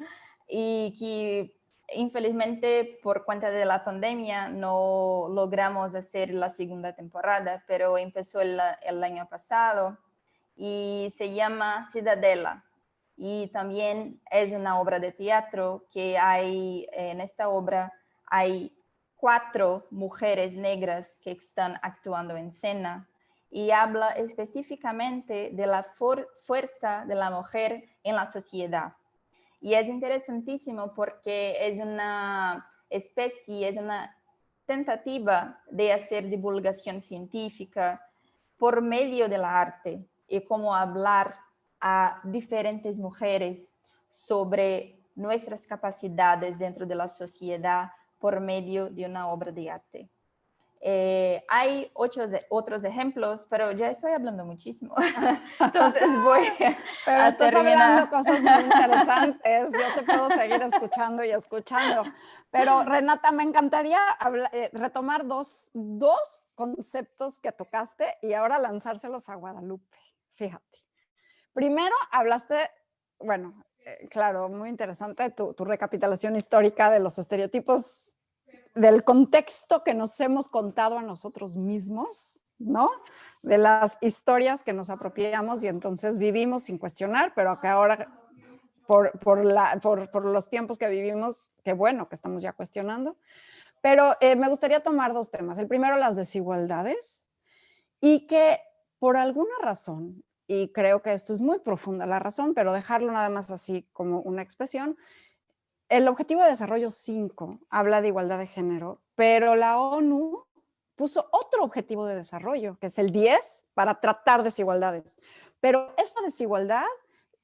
[SPEAKER 5] Y que infelizmente por cuenta de la pandemia no logramos hacer la segunda temporada, pero empezó el año pasado y se llama Ciudadela. Y también es una obra de teatro que en esta obra hay 4 mujeres negras que están actuando en escena y habla específicamente de la fuerza de la mujer en la sociedad. Y es interesantísimo porque es una tentativa de hacer divulgación científica por medio del arte y cómo hablar a diferentes mujeres sobre nuestras capacidades dentro de la sociedad por medio de una obra de arte. Hay otros ejemplos, pero ya estoy hablando muchísimo. Entonces voy
[SPEAKER 3] pero
[SPEAKER 5] a
[SPEAKER 3] estás
[SPEAKER 5] terminar.
[SPEAKER 3] hablando cosas muy interesantes. Yo te puedo seguir escuchando y escuchando. Pero Renata, me encantaría retomar dos conceptos que tocaste y ahora lanzárselos a Guadalupe. Fíjate. Primero hablaste, bueno, claro, muy interesante tu recapitulación histórica de los estereotipos, del contexto que nos hemos contado a nosotros mismos, ¿no? De las historias que nos apropiamos y entonces vivimos sin cuestionar, pero que ahora, por los tiempos que vivimos, qué bueno que estamos ya cuestionando. Pero me gustaría tomar 2 temas. El primero, las desigualdades, y que por alguna razón, y creo que esto es muy profunda la razón, pero dejarlo nada más así como una expresión, el Objetivo de Desarrollo 5 habla de igualdad de género, pero la ONU puso otro objetivo de desarrollo, que es el 10, para tratar desigualdades. Pero esta desigualdad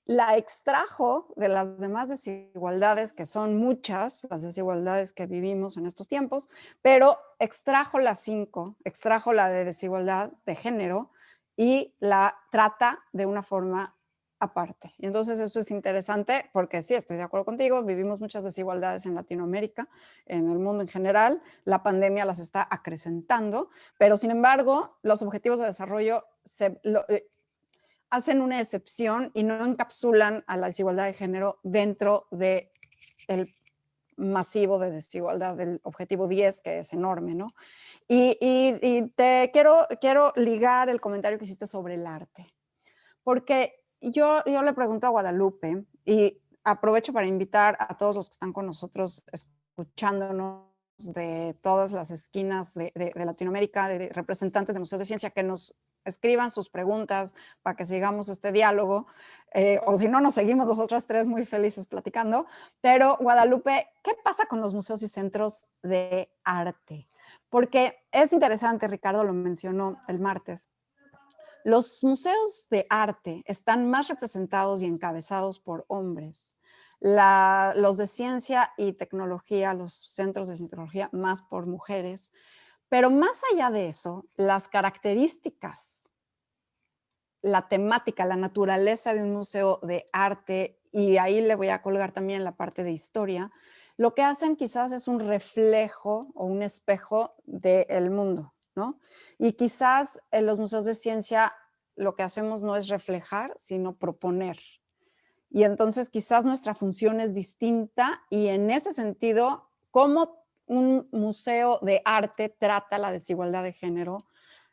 [SPEAKER 3] la extrajo de las demás desigualdades, que son muchas, las desigualdades que vivimos en estos tiempos, pero extrajo la 5, extrajo la de desigualdad de género y la trata de una forma aparte. Y entonces eso es interesante porque sí, estoy de acuerdo contigo, vivimos muchas desigualdades en Latinoamérica, en el mundo en general, la pandemia las está acrecentando, pero sin embargo, los objetivos de desarrollo hacen una excepción y no encapsulan a la desigualdad de género dentro de masivo de desigualdad del objetivo 10, que es enorme, ¿no? Y te quiero ligar el comentario que hiciste sobre el arte, porque yo le pregunto a Guadalupe, y aprovecho para invitar a todos los que están con nosotros escuchándonos de todas las esquinas de Latinoamérica, de representantes de museos de ciencia, que nos escriban sus preguntas para que sigamos este diálogo, o si no, nos seguimos nosotras tres muy felices platicando. Pero Guadalupe, ¿qué pasa con los museos y centros de arte? Porque es interesante, Ricardo lo mencionó el martes, los museos de arte están más representados y encabezados por hombres. Los de ciencia y tecnología, los centros de ciencia y tecnología, más por mujeres. Pero más allá de eso, las características, la temática, la naturaleza de un museo de arte, y ahí le voy a colgar también la parte de historia, lo que hacen quizás es un reflejo o un espejo del mundo, ¿no? Y quizás en los museos de ciencia lo que hacemos no es reflejar, sino proponer. Y entonces quizás nuestra función es distinta, y en ese sentido, cómo un museo de arte trata la desigualdad de género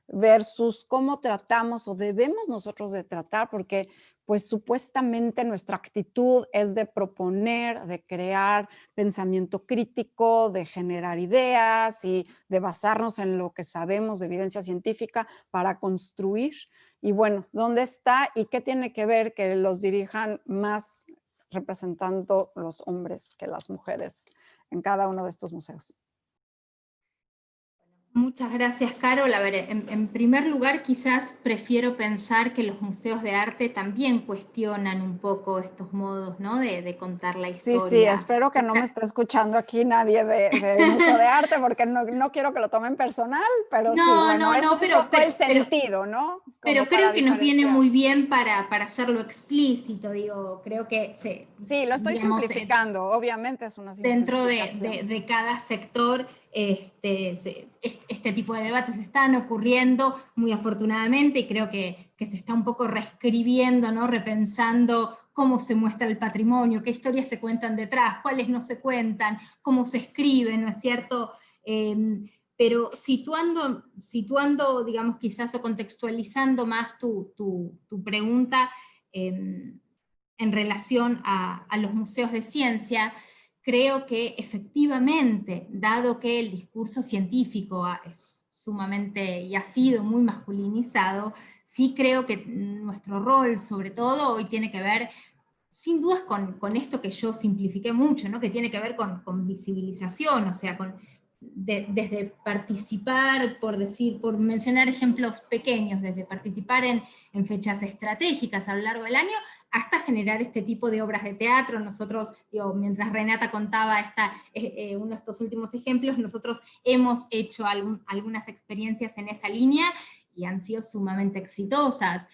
[SPEAKER 3] versus cómo tratamos o debemos nosotros de tratar, porque pues supuestamente nuestra actitud es de proponer, de crear pensamiento crítico, de generar ideas y de basarnos en lo que sabemos de evidencia científica para construir. Y bueno, ¿dónde está y qué tiene que ver que los dirijan más representando los hombres que las mujeres en cada uno de estos museos?
[SPEAKER 4] Muchas gracias, Carol. A ver, en primer lugar, quizás prefiero pensar que los museos de arte también cuestionan un poco estos modos, ¿no? de contar la
[SPEAKER 3] Sí,
[SPEAKER 4] historia.
[SPEAKER 3] espero que no me esté escuchando aquí nadie del Museo de Arte, porque no quiero que lo tomen personal, pero sí, bueno, es un poco el sentido, ¿no?
[SPEAKER 4] Pero creo que nos viene muy bien para hacerlo explícito, digo, creo que
[SPEAKER 3] sí, lo estoy simplificando, obviamente es una simplificación.
[SPEAKER 4] Dentro de cada sector, este tipo de debates están ocurriendo muy afortunadamente, y creo que se está un poco reescribiendo, ¿no? Repensando cómo se muestra el patrimonio, qué historias se cuentan detrás, cuáles no se cuentan, cómo se escribe, ¿no es cierto? Pero situando, digamos, quizás, o contextualizando más tu pregunta en relación a los museos de ciencia, creo que efectivamente, dado que el discurso científico es sumamente y ha sido muy masculinizado, sí creo que nuestro rol, sobre todo, hoy tiene que ver, sin dudas, con esto que yo simplifiqué mucho, ¿no? Que tiene que ver con visibilización, o sea, desde participar, por mencionar ejemplos pequeños, desde participar en fechas estratégicas a lo largo del año, hasta generar este tipo de obras de teatro. Nosotros, digo, mientras Renata contaba uno de estos últimos ejemplos, nosotros hemos hecho algunas experiencias en esa línea y han sido sumamente exitosas.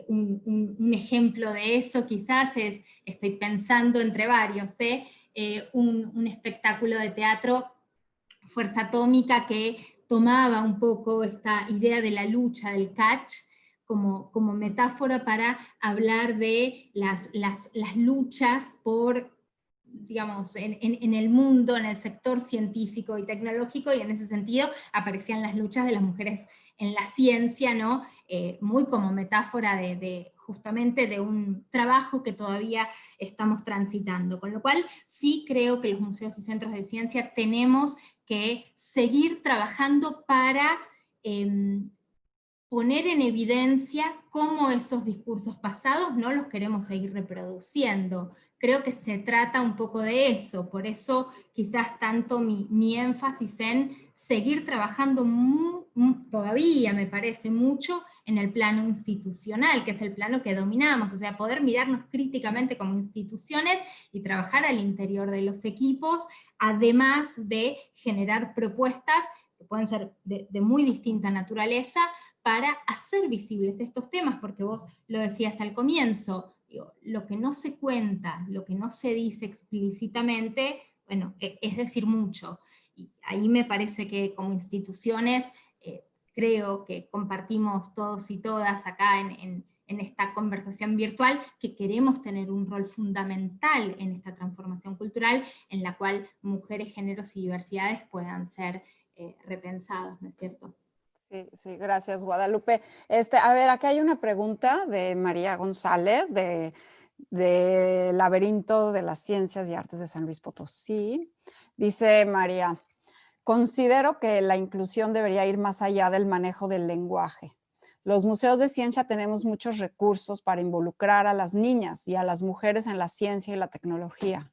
[SPEAKER 4] Un ejemplo de eso quizás estoy pensando entre varios, un espectáculo de teatro, Fuerza Atómica, que tomaba un poco esta idea de la lucha, del catch, como metáfora para hablar de las luchas por, digamos, en el mundo, en el sector científico y tecnológico, y en ese sentido aparecían las luchas de las mujeres en la ciencia, ¿no? Muy como metáfora justamente de un trabajo que todavía estamos transitando. Con lo cual, sí creo que los museos y centros de ciencia tenemos que seguir trabajando para poner en evidencia cómo esos discursos pasados no los queremos seguir reproduciendo. Creo que se trata un poco de eso, por eso quizás tanto mi énfasis en seguir trabajando todavía, me parece, mucho en el plano institucional, que es el plano que dominamos, o sea, poder mirarnos críticamente como instituciones y trabajar al interior de los equipos, además de generar propuestas que pueden ser de muy distinta naturaleza, para hacer visibles estos temas, porque vos lo decías al comienzo, digo, lo que no se cuenta, lo que no se dice explícitamente, bueno, es decir mucho. Y ahí me parece que como instituciones, creo que compartimos todos y todas acá en en esta conversación virtual, que queremos tener un rol fundamental en esta transformación cultural en la cual mujeres, géneros y diversidades puedan ser repensados, ¿no es cierto?
[SPEAKER 3] Sí, sí, gracias, Guadalupe. A ver, acá hay una pregunta de María González, de Laberinto de las Ciencias y Artes de San Luis Potosí. Dice María, considero que la inclusión debería ir más allá del manejo del lenguaje. Los museos de ciencia tenemos muchos recursos para involucrar a las niñas y a las mujeres en la ciencia y la tecnología.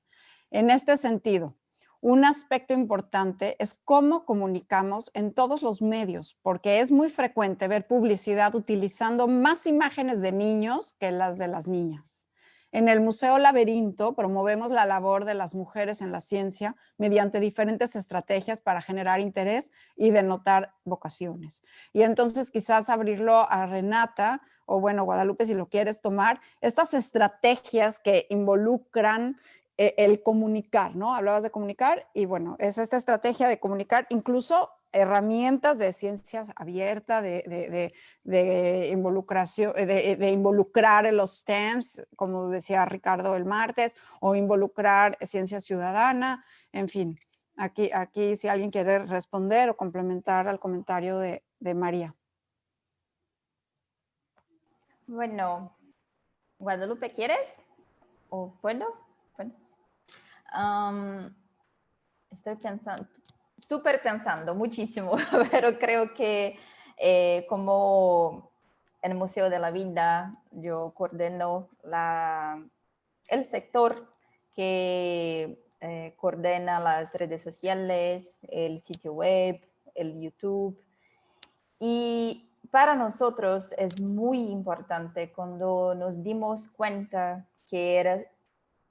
[SPEAKER 3] En este sentido, un aspecto importante es cómo comunicamos en todos los medios, porque es muy frecuente ver publicidad utilizando más imágenes de niños que las de las niñas. En el Museo Laberinto promovemos la labor de las mujeres en la ciencia mediante diferentes estrategias para generar interés y denotar vocaciones. Y entonces quizás abrirlo a Renata, o bueno, Guadalupe, si lo quieres tomar, estas estrategias que involucran el comunicar, ¿no? Hablabas de comunicar y bueno, es esta estrategia de comunicar, incluso herramientas de ciencias abierta, de involucración, de involucrar en los STEMs, como decía Ricardo el martes, o involucrar ciencia ciudadana, en fin. Aquí si alguien quiere responder o complementar al comentario de María.
[SPEAKER 5] Bueno, Guadalupe, ¿quieres? ¿O puedo? Bueno. Estoy pensando, súper pensando muchísimo, pero creo que como en el Museo de la Vida yo coordeno el sector que coordena las redes sociales, el sitio web, el YouTube. Y para nosotros es muy importante cuando nos dimos cuenta que era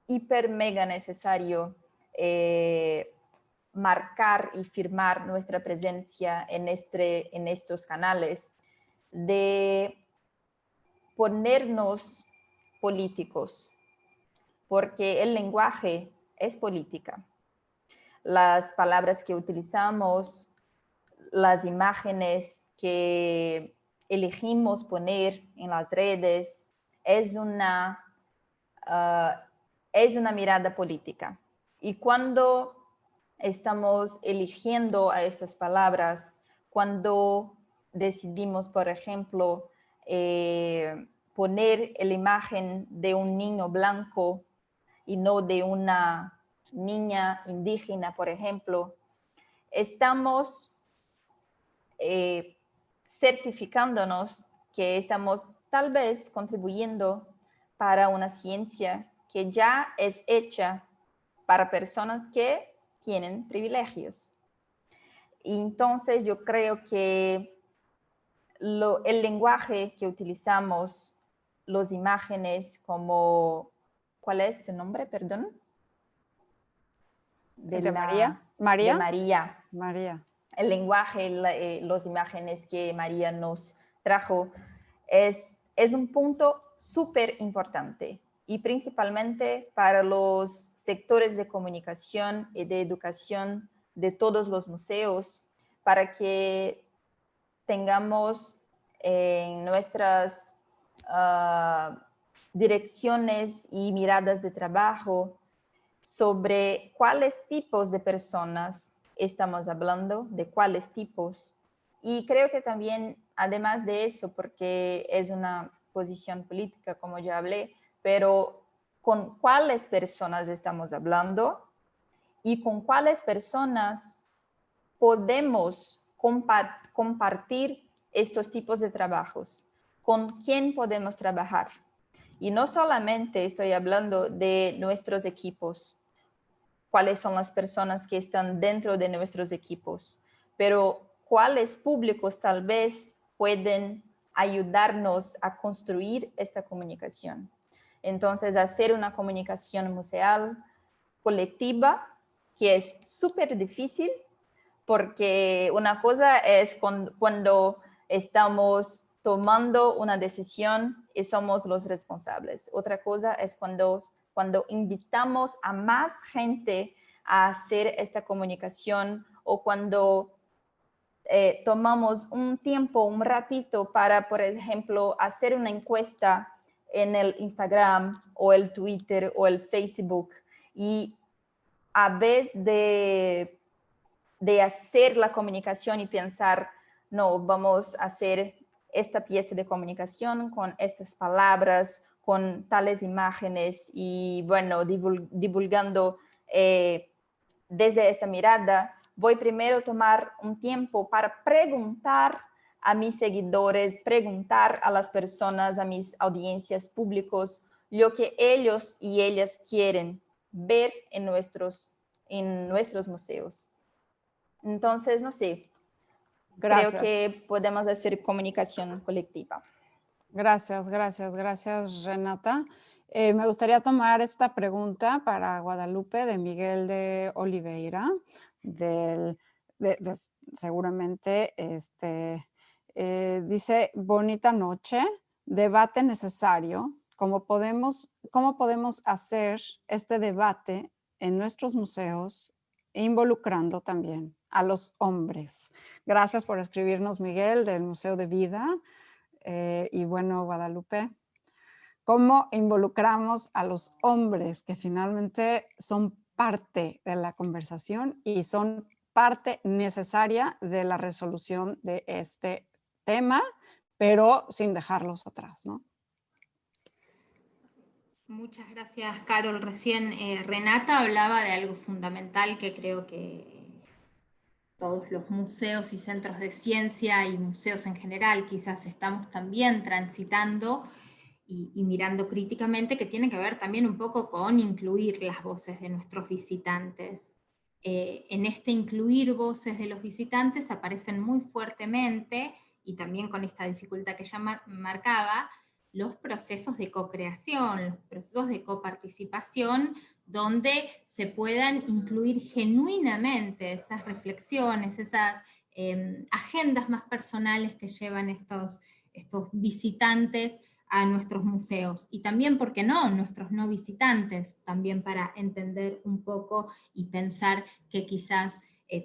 [SPEAKER 5] hiper mega necesario marcar y firmar nuestra presencia en estos canales, de ponernos políticos, porque el lenguaje es política. Las palabras que utilizamos, las imágenes que elegimos poner en las redes, es una mirada política. Y cuando estamos eligiendo a estas palabras, cuando decidimos, por ejemplo, poner la imagen de un niño blanco y no de una niña indígena, por ejemplo, estamos certificándonos que estamos tal vez contribuyendo para una ciencia que ya es hecha para personas que tienen privilegios. Y entonces yo creo que el lenguaje que utilizamos, las imágenes como, ¿cuál es su nombre? Perdón.
[SPEAKER 3] ¿De María? ¿María?
[SPEAKER 5] De María.
[SPEAKER 3] María.
[SPEAKER 5] El lenguaje, las imágenes que María nos trajo es un punto súper importante y principalmente para los sectores de comunicación y de educación de todos los museos, para que tengamos en nuestras direcciones y miradas de trabajo sobre cuáles tipos de personas estamos hablando, de cuáles tipos. Y creo que también, además de eso, porque es una posición política, como ya hablé, pero con cuáles personas estamos hablando y con cuáles personas podemos compartir estos tipos de trabajos, con quién podemos trabajar. Y no solamente estoy hablando de nuestros equipos, cuáles son las personas que están dentro de nuestros equipos, pero cuáles públicos tal vez pueden ayudarnos a construir esta comunicación. Entonces, hacer una comunicación museal colectiva, que es súper difícil, porque una cosa es cuando estamos tomando una decisión y somos los responsables. Otra cosa es cuando invitamos a más gente a hacer esta comunicación o cuando tomamos un tiempo, un ratito para, por ejemplo, hacer una encuesta en el Instagram o el Twitter o el Facebook, y a vez de hacer la comunicación y pensar, no, vamos a hacer esta pieza de comunicación con estas palabras, con tales imágenes y bueno, divulgando desde esta mirada, voy primero a tomar un tiempo para preguntar a mis seguidores, preguntar a las personas, a mis audiencias públicos, lo que ellos y ellas quieren ver en nuestros museos. Entonces, no sé,
[SPEAKER 3] Gracias.
[SPEAKER 5] creo que podemos hacer comunicación colectiva.
[SPEAKER 3] Gracias, Renata. Me gustaría tomar esta pregunta para Guadalupe de Miguel de Oliveira, seguramente dice: bonita noche, debate necesario. ¿Cómo podemos hacer este debate en nuestros museos, involucrando también a los hombres? Gracias por escribirnos, Miguel, del Museo de Vida. Y bueno, Guadalupe, ¿cómo involucramos a los hombres que finalmente son parte de la conversación y son parte necesaria de la resolución de este tema, pero sin dejarlos atrás, ¿no?
[SPEAKER 4] Muchas gracias, Carol. Recién Renata hablaba de algo fundamental que creo que todos los museos y centros de ciencia y museos en general quizás estamos también transitando y mirando críticamente, que tiene que ver también un poco con incluir las voces de nuestros visitantes. En este incluir voces de los visitantes aparecen muy fuertemente, y también con esta dificultad que ya marcaba, los procesos de co-creación, los procesos de coparticipación, donde se puedan incluir genuinamente esas reflexiones, esas agendas más personales que llevan estos visitantes a nuestros museos, y también, ¿por qué no?, nuestros no visitantes, también para entender un poco y pensar que quizás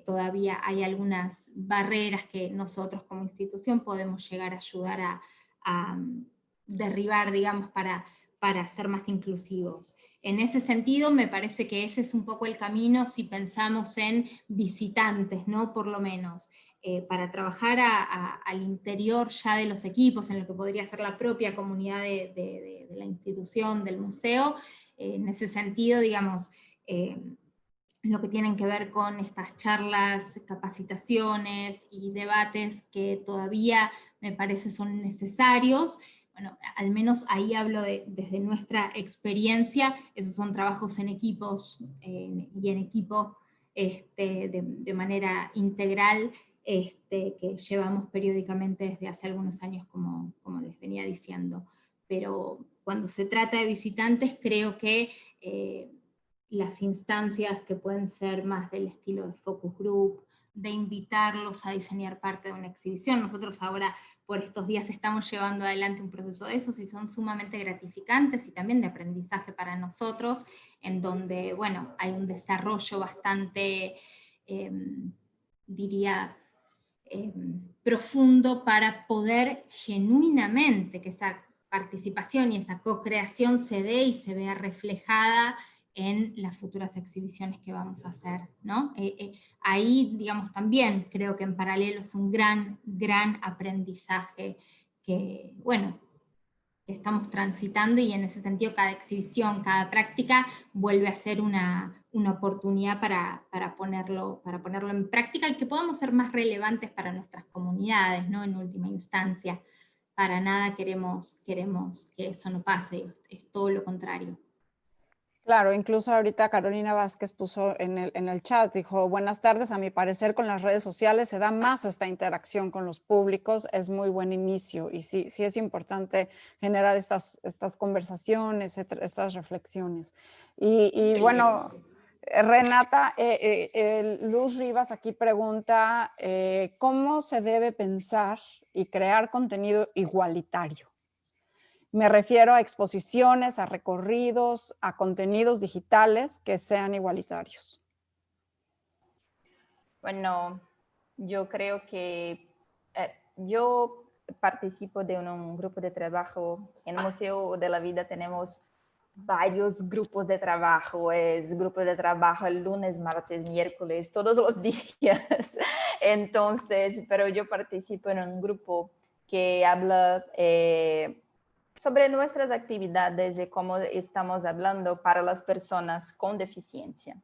[SPEAKER 4] todavía hay algunas barreras que nosotros como institución podemos llegar a ayudar a derribar, digamos, para ser más inclusivos. En ese sentido, me parece que ese es un poco el camino si pensamos en visitantes, ¿no?, por lo menos. Para trabajar al interior ya de los equipos, en lo que podría ser la propia comunidad de la institución, del museo, en ese sentido, digamos, lo que tienen que ver con estas charlas, capacitaciones y debates que todavía me parece son necesarios. Bueno, al menos ahí hablo desde nuestra experiencia, esos son trabajos en equipos y en equipo de manera integral, que llevamos periódicamente desde hace algunos años, como les venía diciendo. Pero cuando se trata de visitantes, creo que las instancias que pueden ser más del estilo de focus group, de invitarlos a diseñar parte de una exhibición. Nosotros ahora, por estos días, estamos llevando adelante un proceso de esos y son sumamente gratificantes y también de aprendizaje para nosotros, en donde, bueno, hay un desarrollo bastante, diría, profundo para poder genuinamente que esa participación y esa co-creación se dé y se vea reflejada en las futuras exhibiciones que vamos a hacer, ¿no? Ahí, digamos, también creo que en paralelo es un gran aprendizaje que, bueno, que estamos transitando, y en ese sentido cada exhibición, cada práctica vuelve a ser una oportunidad para ponerlo en práctica y que podamos ser más relevantes para nuestras comunidades, ¿no?, en última instancia. Para nada queremos que eso no pase, es todo lo contrario.
[SPEAKER 3] Claro, incluso ahorita Carolina Vázquez puso en el chat, dijo: buenas tardes, a mi parecer con las redes sociales se da más esta interacción con los públicos, es muy buen inicio, y sí es importante generar estas conversaciones, estas reflexiones. Y bueno, Renata, Luz Rivas aquí pregunta, ¿cómo se debe pensar y crear contenido igualitario? Me refiero a exposiciones, a recorridos, a contenidos digitales que sean igualitarios.
[SPEAKER 5] Bueno, yo creo que yo participo de un grupo de trabajo. En el Museo de la Vida tenemos varios grupos de trabajo. Es grupo de trabajo el lunes, martes, miércoles, todos los días. Entonces, pero yo participo en un grupo que habla sobre nuestras actividades y cómo estamos hablando para las personas con deficiencia.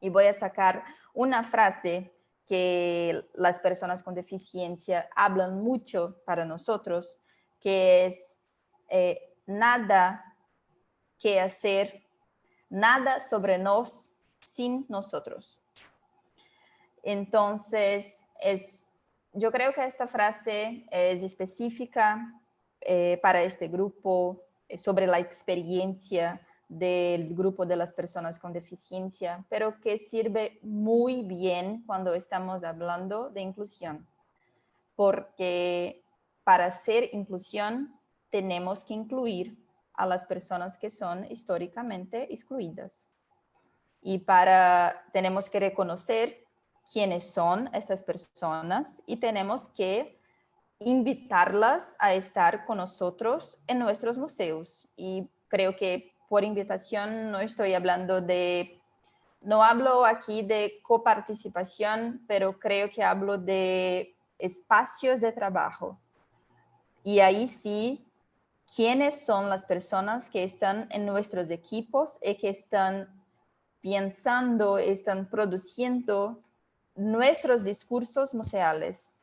[SPEAKER 5] Y voy a sacar una frase que las personas con deficiencia hablan mucho para nosotros, que es nada que hacer, nada sobre nos sin nosotros. Entonces, yo creo que esta frase es específica para este grupo, sobre la experiencia del grupo de las personas con deficiencia, pero que sirve muy bien cuando estamos hablando de inclusión, porque para hacer inclusión tenemos que incluir a las personas que son históricamente excluidas. Y tenemos que reconocer quiénes son esas personas y tenemos que invitarlas a estar con nosotros en nuestros museos. Y creo que por invitación no hablo aquí de coparticipación, pero creo que hablo de espacios de trabajo. Y ahí sí, quiénes son las personas que están en nuestros equipos y que están pensando, están produciendo nuestros discursos museales,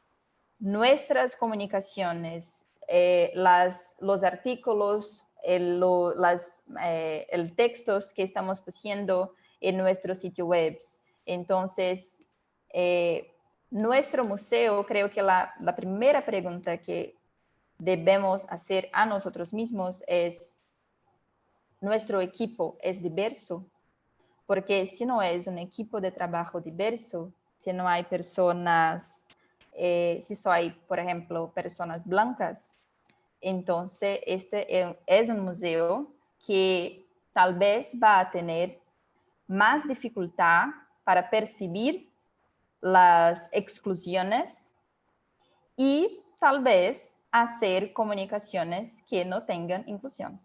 [SPEAKER 5] nuestras comunicaciones, los artículos, el textos que estamos haciendo en nuestro sitio web. Entonces, nuestro museo, creo que la primera pregunta que debemos hacer a nosotros mismos es, ¿nuestro equipo es diverso? Porque si no es un equipo de trabajo diverso, si no hay personas, si solo hay, por ejemplo, personas blancas, entonces este es un museo que tal vez va a tener más dificultad para percibir las exclusiones y tal vez hacer comunicaciones que no tengan inclusión.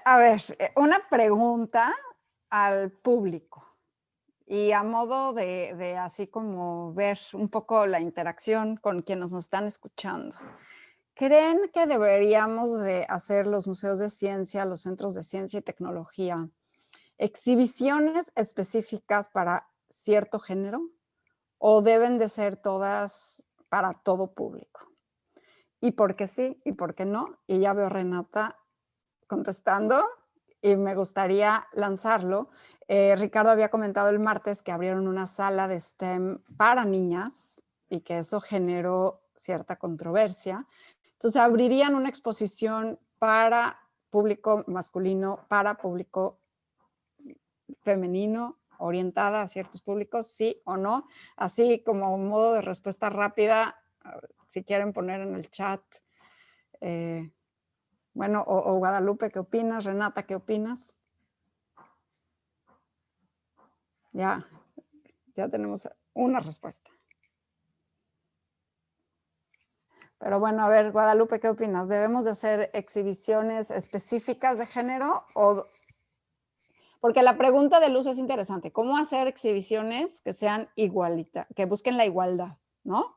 [SPEAKER 3] A ver, una pregunta al público y a modo de así como ver un poco la interacción con quienes nos están escuchando. ¿Creen que deberíamos de hacer los museos de ciencia, los centros de ciencia y tecnología, exhibiciones específicas para cierto género o deben de ser todas para todo público? ¿Y por qué sí y por qué no? Y ya veo a Renata contestando y me gustaría lanzarlo. Ricardo había comentado el martes que abrieron una sala de STEM para niñas y que eso generó cierta controversia. Entonces abrirían una exposición para público masculino, para público femenino, orientada a ciertos públicos, sí o no. Así como modo de respuesta rápida, si quieren poner en el chat. Bueno, o Guadalupe, ¿qué opinas? Renata, ¿qué opinas? Ya tenemos una respuesta. Pero bueno, a ver, Guadalupe, ¿qué opinas? ¿Debemos de hacer exhibiciones específicas de género? Porque la pregunta de Luz es interesante. ¿Cómo hacer exhibiciones que sean que busquen la igualdad, ¿no?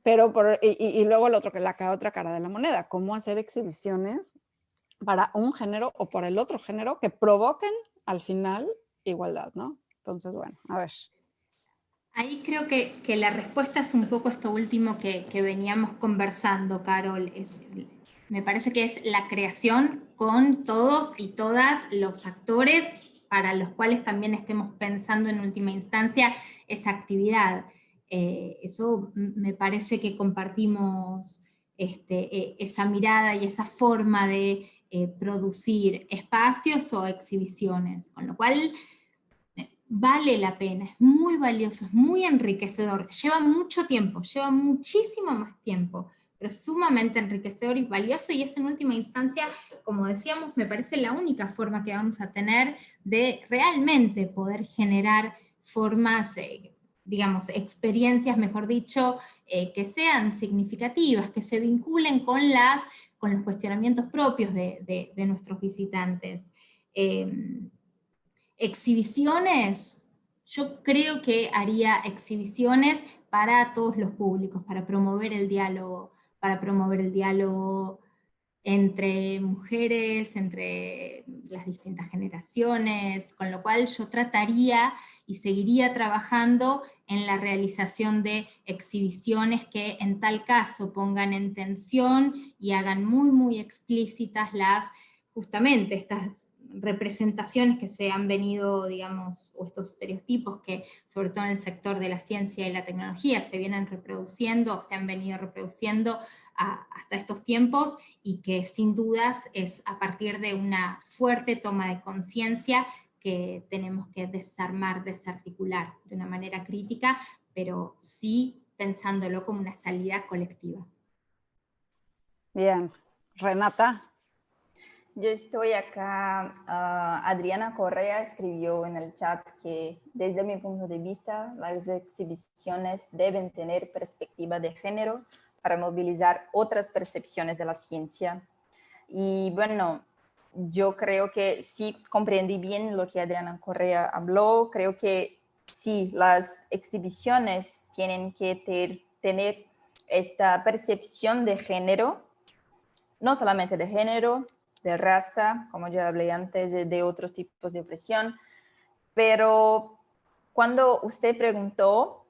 [SPEAKER 3] Pero y luego la otra cara de la moneda. ¿Cómo hacer exhibiciones para un género o por el otro género que provoquen al final igualdad, ¿no? Entonces, bueno, a ver.
[SPEAKER 4] Ahí creo que la respuesta es un poco esto último que veníamos conversando, Carol. Me parece que es la creación con todos y todas los actores para los cuales también estemos pensando en última instancia esa actividad. Eso me parece que compartimos esa mirada y esa forma de producir espacios o exhibiciones, con lo cual vale la pena, es muy valioso, es muy enriquecedor, lleva mucho tiempo, lleva muchísimo más tiempo, pero es sumamente enriquecedor y valioso, y es en última instancia, como decíamos, me parece la única forma que vamos a tener de realmente poder generar formas, digamos, experiencias, mejor dicho, que sean significativas, que se vinculen con los cuestionamientos propios de nuestros visitantes. Exhibiciones, yo creo que haría exhibiciones para todos los públicos, para promover el diálogo entre mujeres, entre las distintas generaciones, con lo cual yo trataría y seguiría trabajando en la realización de exhibiciones que en tal caso pongan en tensión y hagan muy, muy explícitas justamente estas representaciones que se han venido, digamos, o estos estereotipos que, sobre todo en el sector de la ciencia y la tecnología, se vienen reproduciendo, o se han venido reproduciendo hasta estos tiempos, y que sin dudas es a partir de una fuerte toma de conciencia que tenemos que desarmar, desarticular de una manera crítica, pero sí pensándolo como una salida colectiva.
[SPEAKER 3] Bien. Renata.
[SPEAKER 5] Yo estoy acá, Adriana Correa escribió en el chat que desde mi punto de vista las exhibiciones deben tener perspectiva de género para movilizar otras percepciones de la ciencia. Y bueno, yo creo que sí comprendí bien lo que Adriana Correa habló. Creo que sí, las exhibiciones tienen que tener esta percepción de género, no solamente de género, de raza, como ya hablé antes, de otros tipos de opresión. Pero cuando usted preguntó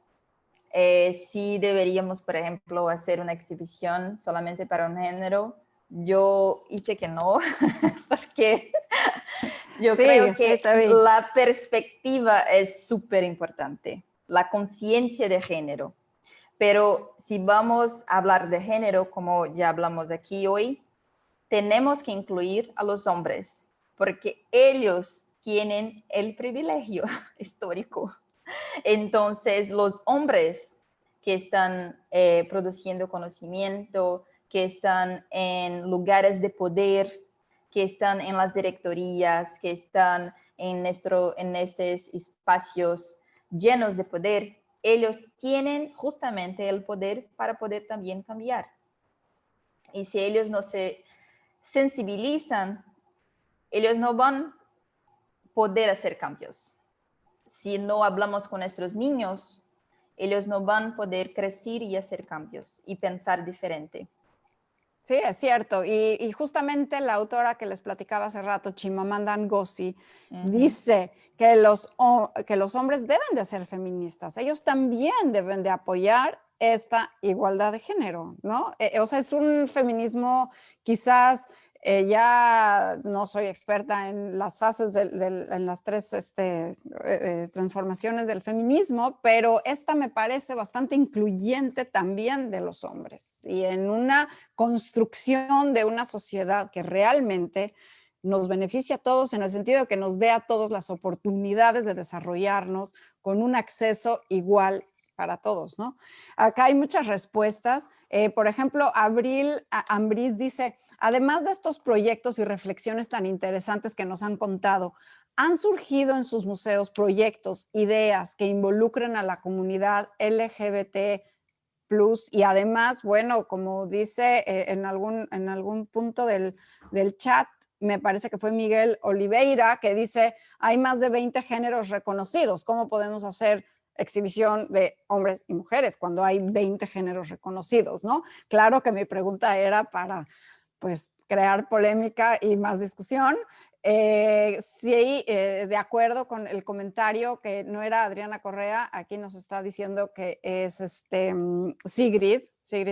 [SPEAKER 5] si deberíamos, por ejemplo, hacer una exhibición solamente para un género, yo hice que no, porque yo creo que la perspectiva es súper importante, la conciencia de género. Pero si vamos a hablar de género, como ya hablamos aquí hoy, tenemos que incluir a los hombres, porque ellos tienen el privilegio histórico. Entonces, los hombres que están produciendo conocimiento, que están en lugares de poder, que están en las directorías, que están en estos espacios llenos de poder, ellos tienen justamente el poder para poder también cambiar. Y si ellos no se sensibilizan, ellos no van a poder hacer cambios. Si no hablamos con nuestros niños, ellos no van a poder crecer y hacer cambios y pensar diferente.
[SPEAKER 3] Sí, es cierto. Y justamente la autora que les platicaba hace rato, Chimamanda Ngozi, dice que los hombres deben de ser feministas. Ellos también deben de apoyar esta igualdad de género, ¿no? O sea, es un feminismo quizás... ya no soy experta en las fases, en las tres transformaciones del feminismo, pero esta me parece bastante incluyente también de los hombres y en una construcción de una sociedad que realmente nos beneficia a todos en el sentido de que nos dé a todos las oportunidades de desarrollarnos con un acceso igual para todos, ¿no? Acá hay muchas respuestas. Por ejemplo, Abril Ambrís dice, además de estos proyectos y reflexiones tan interesantes que nos han contado, ¿han surgido en sus museos proyectos, ideas que involucren a la comunidad LGBT+, y además, bueno, como dice en algún punto del chat, me parece que fue Miguel Oliveira, que dice, hay más de 20 géneros reconocidos, ¿cómo podemos hacer exhibición de hombres y mujeres cuando hay 20 géneros reconocidos, ¿no? Claro que mi pregunta era para, pues, crear polémica y más discusión. Sí, de acuerdo con el comentario que no era Adriana Correa, aquí nos está diciendo que es Sigrid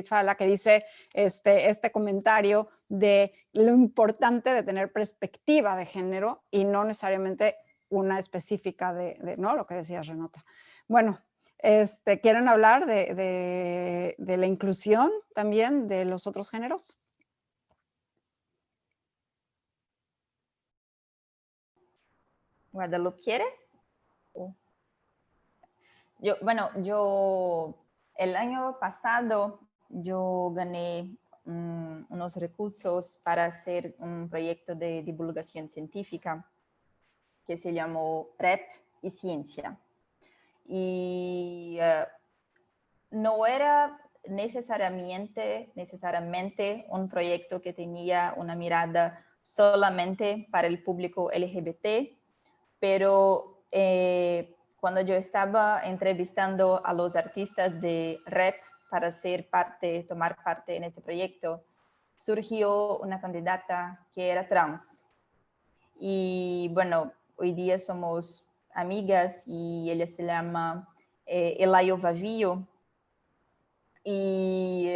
[SPEAKER 3] Fala, que dice este comentario de lo importante de tener perspectiva de género y no necesariamente una específica ¿no? Lo que decías, Renata. Bueno, ¿quieren hablar de la inclusión también de los otros géneros?
[SPEAKER 5] ¿Guadalupe quiere? Yo el año pasado yo gané unos recursos para hacer un proyecto de divulgación científica que se llamó REP y Ciencia. y no era necesariamente un proyecto que tenía una mirada solamente para el público LGBT, pero cuando yo estaba entrevistando a los artistas de rap para tomar parte en este proyecto, surgió una candidata que era trans. Y bueno, hoy día somos amigas y ella se llama Elayo Vavillo y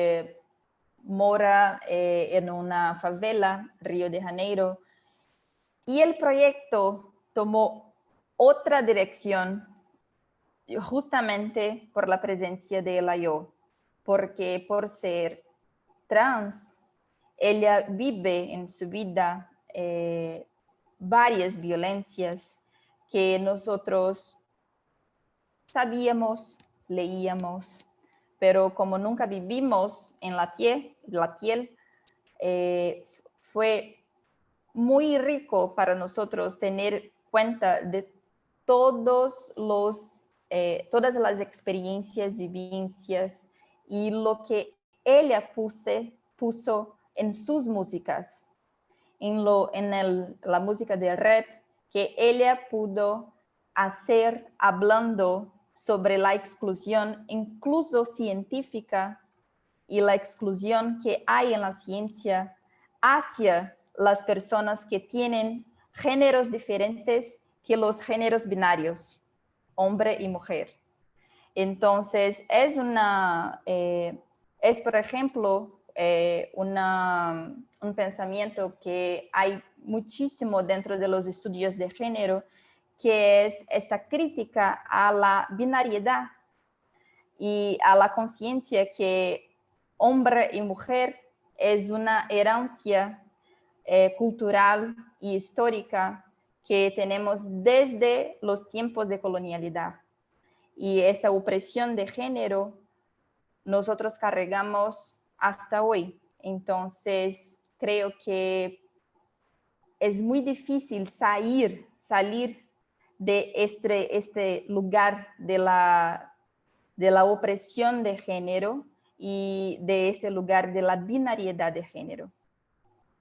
[SPEAKER 5] mora en una favela, Río de Janeiro. Y el proyecto tomó otra dirección justamente por la presencia de Elayo, porque por ser trans, ella vive en su vida varias violencias que nosotros sabíamos, leíamos, pero como nunca vivimos en la piel fue muy rico para nosotros tener cuenta de todas las experiencias, vivencias y lo que ella puso en sus músicas, en la música de rap que ella pudo hacer hablando sobre la exclusión, incluso científica, y la exclusión que hay en la ciencia hacia las personas que tienen géneros diferentes que los géneros binarios, hombre y mujer. Entonces, es por ejemplo, un pensamiento que hay muchísimo dentro de los estudios de género, que es esta crítica a la binariedad y a la conciencia que hombre y mujer es una herencia cultural y histórica que tenemos desde los tiempos de colonialidad. Y esta opresión de género nosotros cargamos hasta hoy. Entonces, creo que es muy difícil salir de este lugar de la opresión de género y de este lugar de la binariedad de género.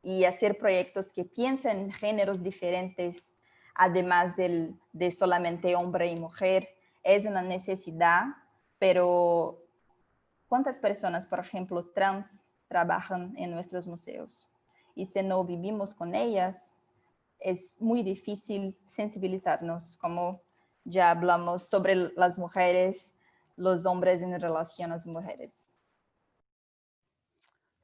[SPEAKER 5] Y hacer proyectos que piensen en géneros diferentes, además de solamente hombre y mujer, es una necesidad, pero ¿cuántas personas, por ejemplo, trans, trabajan en nuestros museos? Y si no vivimos con ellas, es muy difícil sensibilizarnos, como ya hablamos sobre las mujeres, los hombres en relación a las mujeres.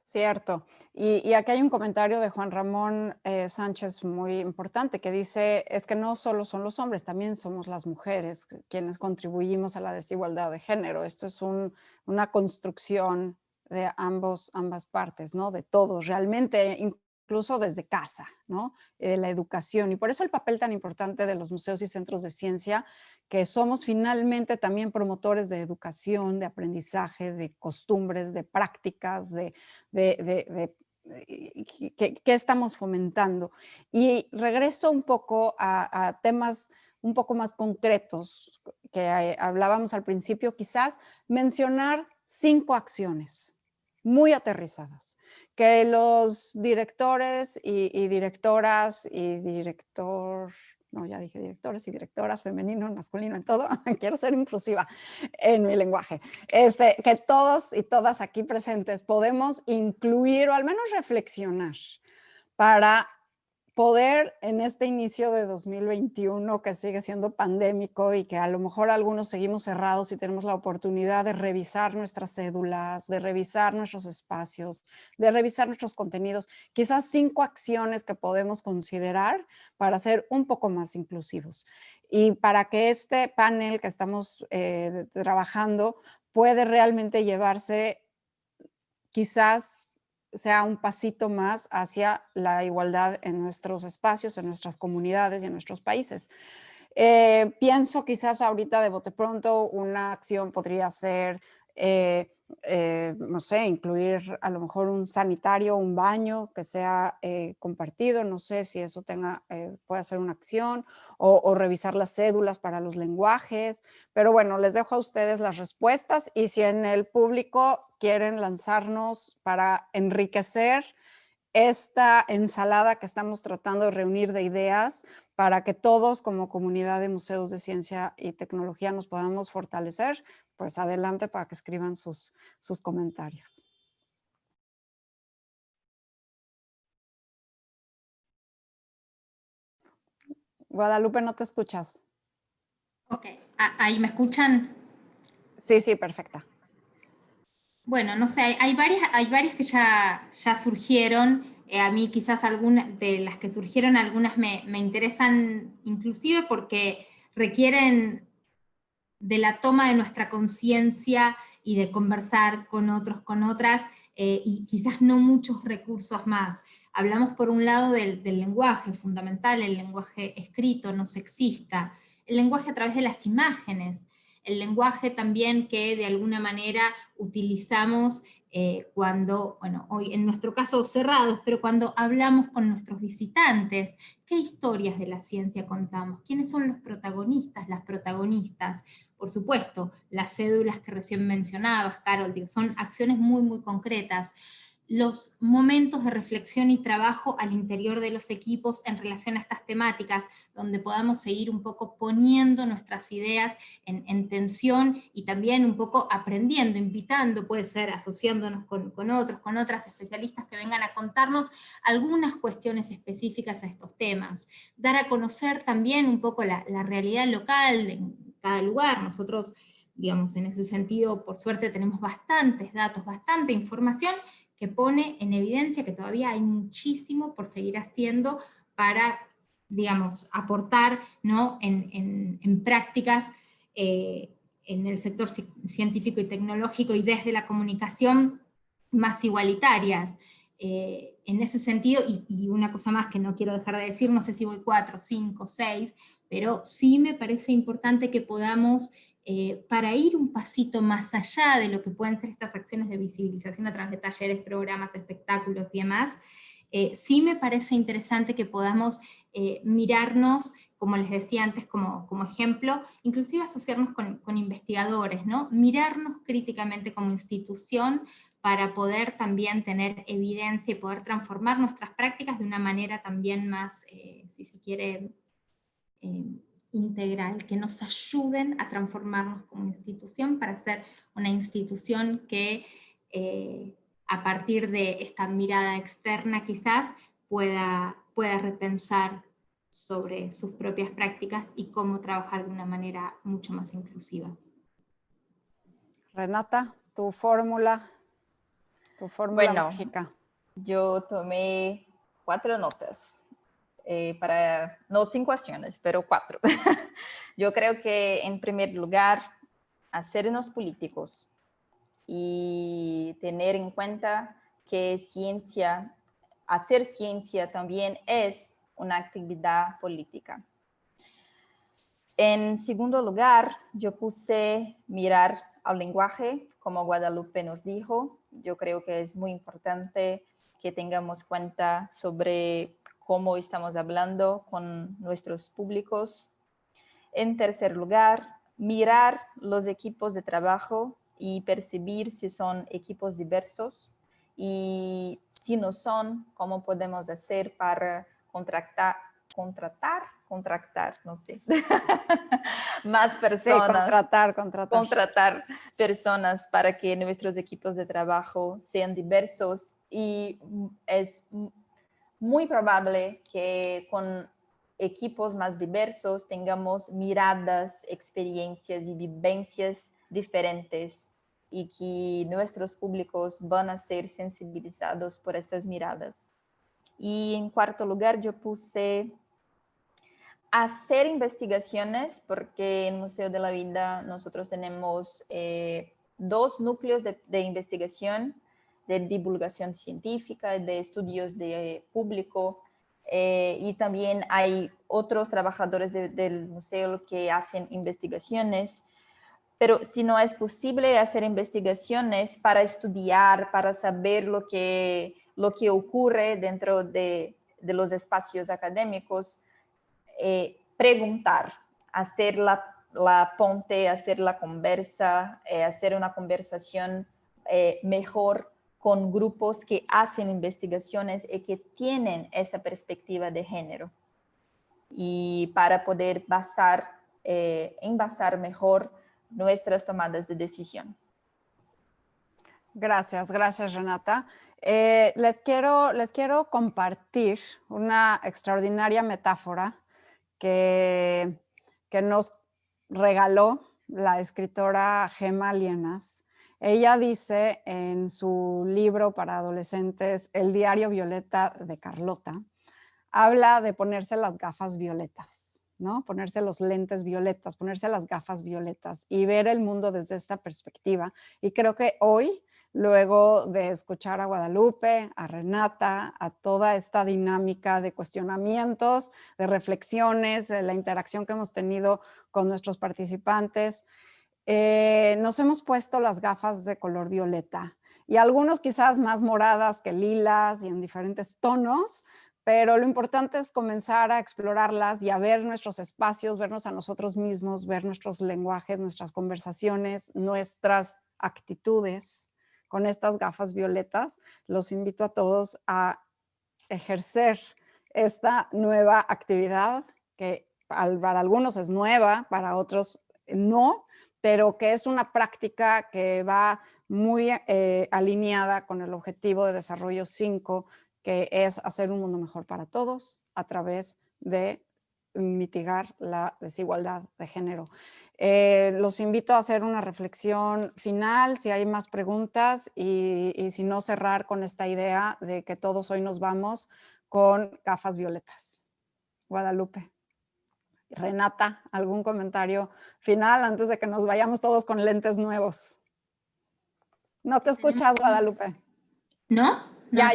[SPEAKER 3] Cierto. Y aquí hay un comentario de Juan Ramón Sánchez muy importante que dice, es que no solo son los hombres, también somos las mujeres quienes contribuimos a la desigualdad de género. Esto es una construcción de ambas partes, ¿no? De todos, realmente, incluso desde casa, ¿no? La educación. Y por eso el papel tan importante de los museos y centros de ciencia, que somos finalmente también promotores de educación, de aprendizaje, de costumbres, de prácticas, ¿qué estamos fomentando? Y regreso un poco a temas un poco más concretos que hablábamos al principio, quizás mencionar 5 acciones muy aterrizadas, que los directores y directoras y ya dije directores y directoras, femenino, masculino, en todo, quiero ser inclusiva en mi lenguaje, que todos y todas aquí presentes podemos incluir o al menos reflexionar para poder en este inicio de 2021 que sigue siendo pandémico y que a lo mejor algunos seguimos cerrados y tenemos la oportunidad de revisar nuestras cédulas, de revisar nuestros espacios, de revisar nuestros contenidos, quizás 5 acciones que podemos considerar para ser un poco más inclusivos. Y para que este panel que estamos trabajando puede realmente llevarse quizás sea un pasito más hacia la igualdad en nuestros espacios, en nuestras comunidades y en nuestros países. Pienso quizás ahorita de bote pronto una acción podría ser no sé, incluir a lo mejor un sanitario, un baño que sea compartido, no sé si eso puede ser una acción, o revisar las cédulas para los lenguajes, pero bueno, les dejo a ustedes las respuestas y si en el público quieren lanzarnos para enriquecer esta ensalada que estamos tratando de reunir de ideas para que todos como comunidad de museos de ciencia y tecnología nos podamos fortalecer, pues adelante para que escriban sus comentarios. Guadalupe, no te escuchas.
[SPEAKER 4] Ok, ¿ahí me escuchan?
[SPEAKER 3] Sí, sí, perfecta.
[SPEAKER 4] Bueno, no sé, hay varias que ya surgieron. A mí quizás algunas de las que surgieron, algunas me interesan inclusive porque requieren de la toma de nuestra conciencia y de conversar con otros, con otras, y quizás no muchos recursos más. Hablamos por un lado del lenguaje fundamental, el lenguaje escrito, no sexista, el lenguaje a través de las imágenes, el lenguaje también que de alguna manera utilizamos cuando, bueno, hoy en nuestro caso cerrados, pero cuando hablamos con nuestros visitantes, ¿qué historias de la ciencia contamos? ¿Quiénes son los protagonistas, las protagonistas? Por supuesto, las cédulas que recién mencionabas, Carol, digo, son acciones muy, muy concretas. Los momentos de reflexión y trabajo al interior de los equipos en relación a estas temáticas, donde podamos seguir un poco poniendo nuestras ideas en tensión y también un poco aprendiendo, invitando, puede ser asociándonos con otros, con otras especialistas que vengan a contarnos algunas cuestiones específicas a estos temas. Dar a conocer también un poco la realidad local en cada lugar. Nosotros, digamos, en ese sentido, por suerte tenemos bastantes datos, bastante información que pone en evidencia que todavía hay muchísimo por seguir haciendo para, digamos, aportar, ¿no?, en prácticas en el sector científico y tecnológico y desde la comunicación más igualitarias. En ese sentido, y una cosa más que no quiero dejar de decir, no sé si voy 4, 5, 6, pero sí me parece importante que podamos, para ir un pasito más allá de lo que pueden ser estas acciones de visibilización a través de talleres, programas, espectáculos y demás, sí me parece interesante que podamos mirarnos, como les decía antes, como ejemplo, inclusive asociarnos con investigadores, ¿no? Mirarnos críticamente como institución para poder también tener evidencia y poder transformar nuestras prácticas de una manera también más, si se quiere, integral, que nos ayuden a transformarnos como institución para ser una institución que a partir de esta mirada externa quizás pueda repensar sobre sus propias prácticas y cómo trabajar de una manera mucho más inclusiva.
[SPEAKER 3] Renata, tu fórmula
[SPEAKER 5] Bueno,
[SPEAKER 3] mágica.
[SPEAKER 5] yo tomé 4 notas. No 5 acciones, pero 4. Yo creo que en primer lugar, hacernos políticos y tener en cuenta que hacer ciencia también es una actividad política. En segundo lugar, yo puse mirar al lenguaje, como Guadalupe nos dijo. Yo creo que es muy importante que tengamos cuenta sobre cómo estamos hablando con nuestros públicos. En tercer lugar, mirar los equipos de trabajo y percibir si son equipos diversos y si no son, cómo podemos hacer para contratar, no sé, más personas.
[SPEAKER 3] Sí,
[SPEAKER 5] contratar personas para que nuestros equipos de trabajo sean diversos y es muy probable que con equipos más diversos tengamos miradas, experiencias y vivencias diferentes y que nuestros públicos van a ser sensibilizados por estas miradas. Y en cuarto lugar, yo puse hacer investigaciones, porque en Museo de la Vida nosotros tenemos 2 núcleos de investigación, de divulgación científica, de estudios de público, y también hay otros trabajadores del museo que hacen investigaciones, pero si no es posible hacer investigaciones para estudiar, para saber lo que ocurre dentro de los espacios académicos, preguntar, hacer la ponte, hacer la conversa, hacer una conversación mejor con grupos que hacen investigaciones y que tienen esa perspectiva de género. Y para poder envasar mejor nuestras tomadas de decisión.
[SPEAKER 3] Gracias, gracias Renata. Les quiero compartir una extraordinaria metáfora que nos regaló la escritora Gemma Lienas. Ella dice en su libro para adolescentes, El diario violeta de Carlota, habla de ponerse las gafas violetas, ¿no? Ponerse los lentes violetas, ponerse las gafas violetas y ver el mundo desde esta perspectiva. Y creo que hoy, luego de escuchar a Guadalupe, a Renata, a toda esta dinámica de cuestionamientos, de reflexiones, de la interacción que hemos tenido con nuestros participantes, nos hemos puesto las gafas de color violeta y algunos quizás más moradas que lilas y en diferentes tonos, pero lo importante es comenzar a explorarlas y a ver nuestros espacios, vernos a nosotros mismos, ver nuestros lenguajes, nuestras conversaciones, nuestras actitudes con estas gafas violetas. Los invito a todos a ejercer esta nueva actividad que para algunos es nueva, para otros no, pero que es una práctica que va muy alineada con el Objetivo de Desarrollo 5, que es hacer un mundo mejor para todos a través de mitigar la desigualdad de género. Los invito a hacer una reflexión final, si hay más preguntas, y si no, cerrar con esta idea de que todos hoy nos vamos con gafas violetas. Guadalupe. Renata, ¿algún comentario final antes de que nos vayamos todos con lentes nuevos? No te escuchas, Guadalupe.
[SPEAKER 4] ¿No?
[SPEAKER 3] Ya.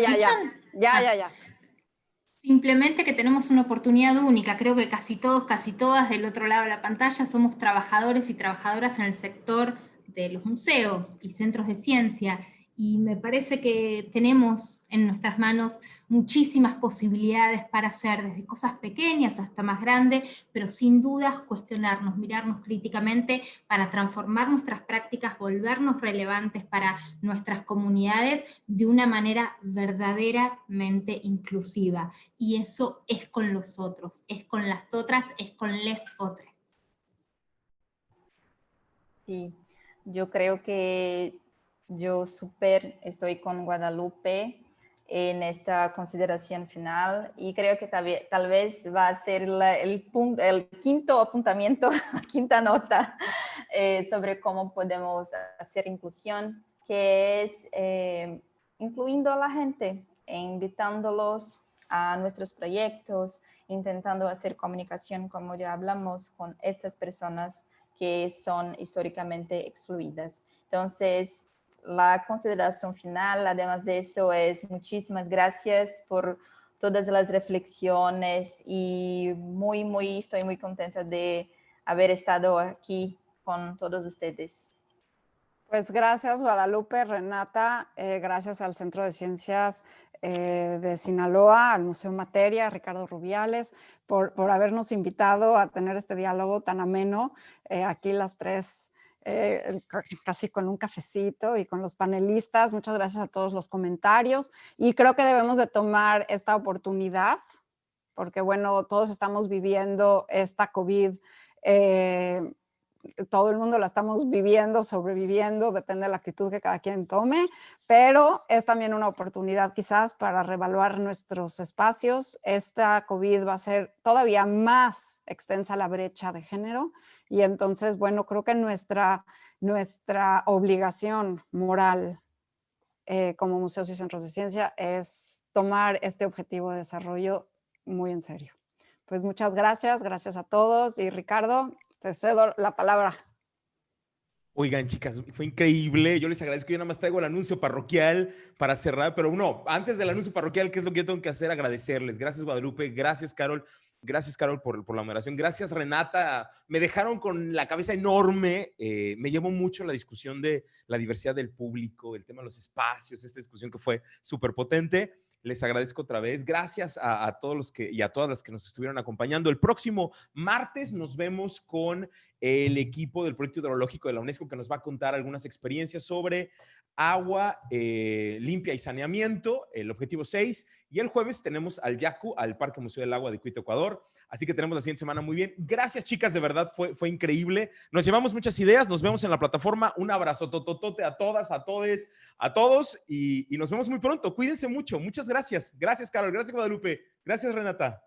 [SPEAKER 4] Simplemente que tenemos una oportunidad única. Creo que casi todos, casi todas del otro lado de la pantalla somos trabajadores y trabajadoras en el sector de los museos y centros de ciencia. Y me parece que tenemos en nuestras manos muchísimas posibilidades para hacer, desde cosas pequeñas hasta más grandes, pero sin dudas cuestionarnos, mirarnos críticamente para transformar nuestras prácticas, volvernos relevantes para nuestras comunidades de una manera verdaderamente inclusiva. Y eso es con los otros, es con las otras, es con les otras.
[SPEAKER 5] Sí, yo creo que yo estoy con Guadalupe en esta consideración final y creo que tal vez va a ser el quinto apuntamiento, la quinta nota sobre cómo podemos hacer inclusión, que es incluyendo a la gente, invitándolos a nuestros proyectos, intentando hacer comunicación, como ya hablamos, con estas personas que son históricamente excluidas. Entonces, la consideración final, además de eso, es muchísimas gracias por todas las reflexiones y estoy muy contenta de haber estado aquí con todos ustedes.
[SPEAKER 3] Pues gracias Guadalupe, Renata, gracias al Centro de Ciencias de Sinaloa, al Museo Materia, a Ricardo Rubiales, por habernos invitado a tener este diálogo tan ameno, aquí las tres, casi con un cafecito y con los panelistas. Muchas gracias a todos los comentarios y creo que debemos de tomar esta oportunidad porque bueno, todos estamos viviendo esta COVID, todo el mundo la estamos viviendo, sobreviviendo, depende de la actitud que cada quien tome, pero es también una oportunidad quizás para reevaluar nuestros espacios. Esta COVID va a ser todavía más extensa la brecha de género y entonces, bueno, creo que nuestra obligación moral como museos y centros de ciencia es tomar este objetivo de desarrollo muy en serio. Pues muchas gracias, gracias a todos y Ricardo, te cedo la palabra.
[SPEAKER 2] Oigan, chicas, fue increíble. Yo les agradezco. Yo nada más traigo el anuncio parroquial para cerrar, pero no, antes del anuncio parroquial, ¿qué es lo que yo tengo que hacer? Agradecerles. Gracias, Guadalupe. Gracias, Carol. Gracias, Carol, por la moderación. Gracias, Renata. Me dejaron con la cabeza enorme. Me llevó mucho la discusión de la diversidad del público, el tema de los espacios, esta discusión que fue súper potente. Les agradezco otra vez. Gracias a todos los que y a todas las que nos estuvieron acompañando. El próximo martes nos vemos con el equipo del proyecto hidrológico de la UNESCO, que nos va a contar algunas experiencias sobre agua limpia y saneamiento, el objetivo 6. Y el jueves tenemos al YACU, al Parque Museo del Agua de Quito, Ecuador. Así que tenemos la siguiente semana muy bien. Gracias, chicas, de verdad, fue increíble. Nos llevamos muchas ideas, nos vemos en la plataforma. Un abrazo tototote a todas, a todes, a todos y nos vemos muy pronto. Cuídense mucho. Muchas gracias. Gracias, Carol. Gracias, Guadalupe. Gracias, Renata.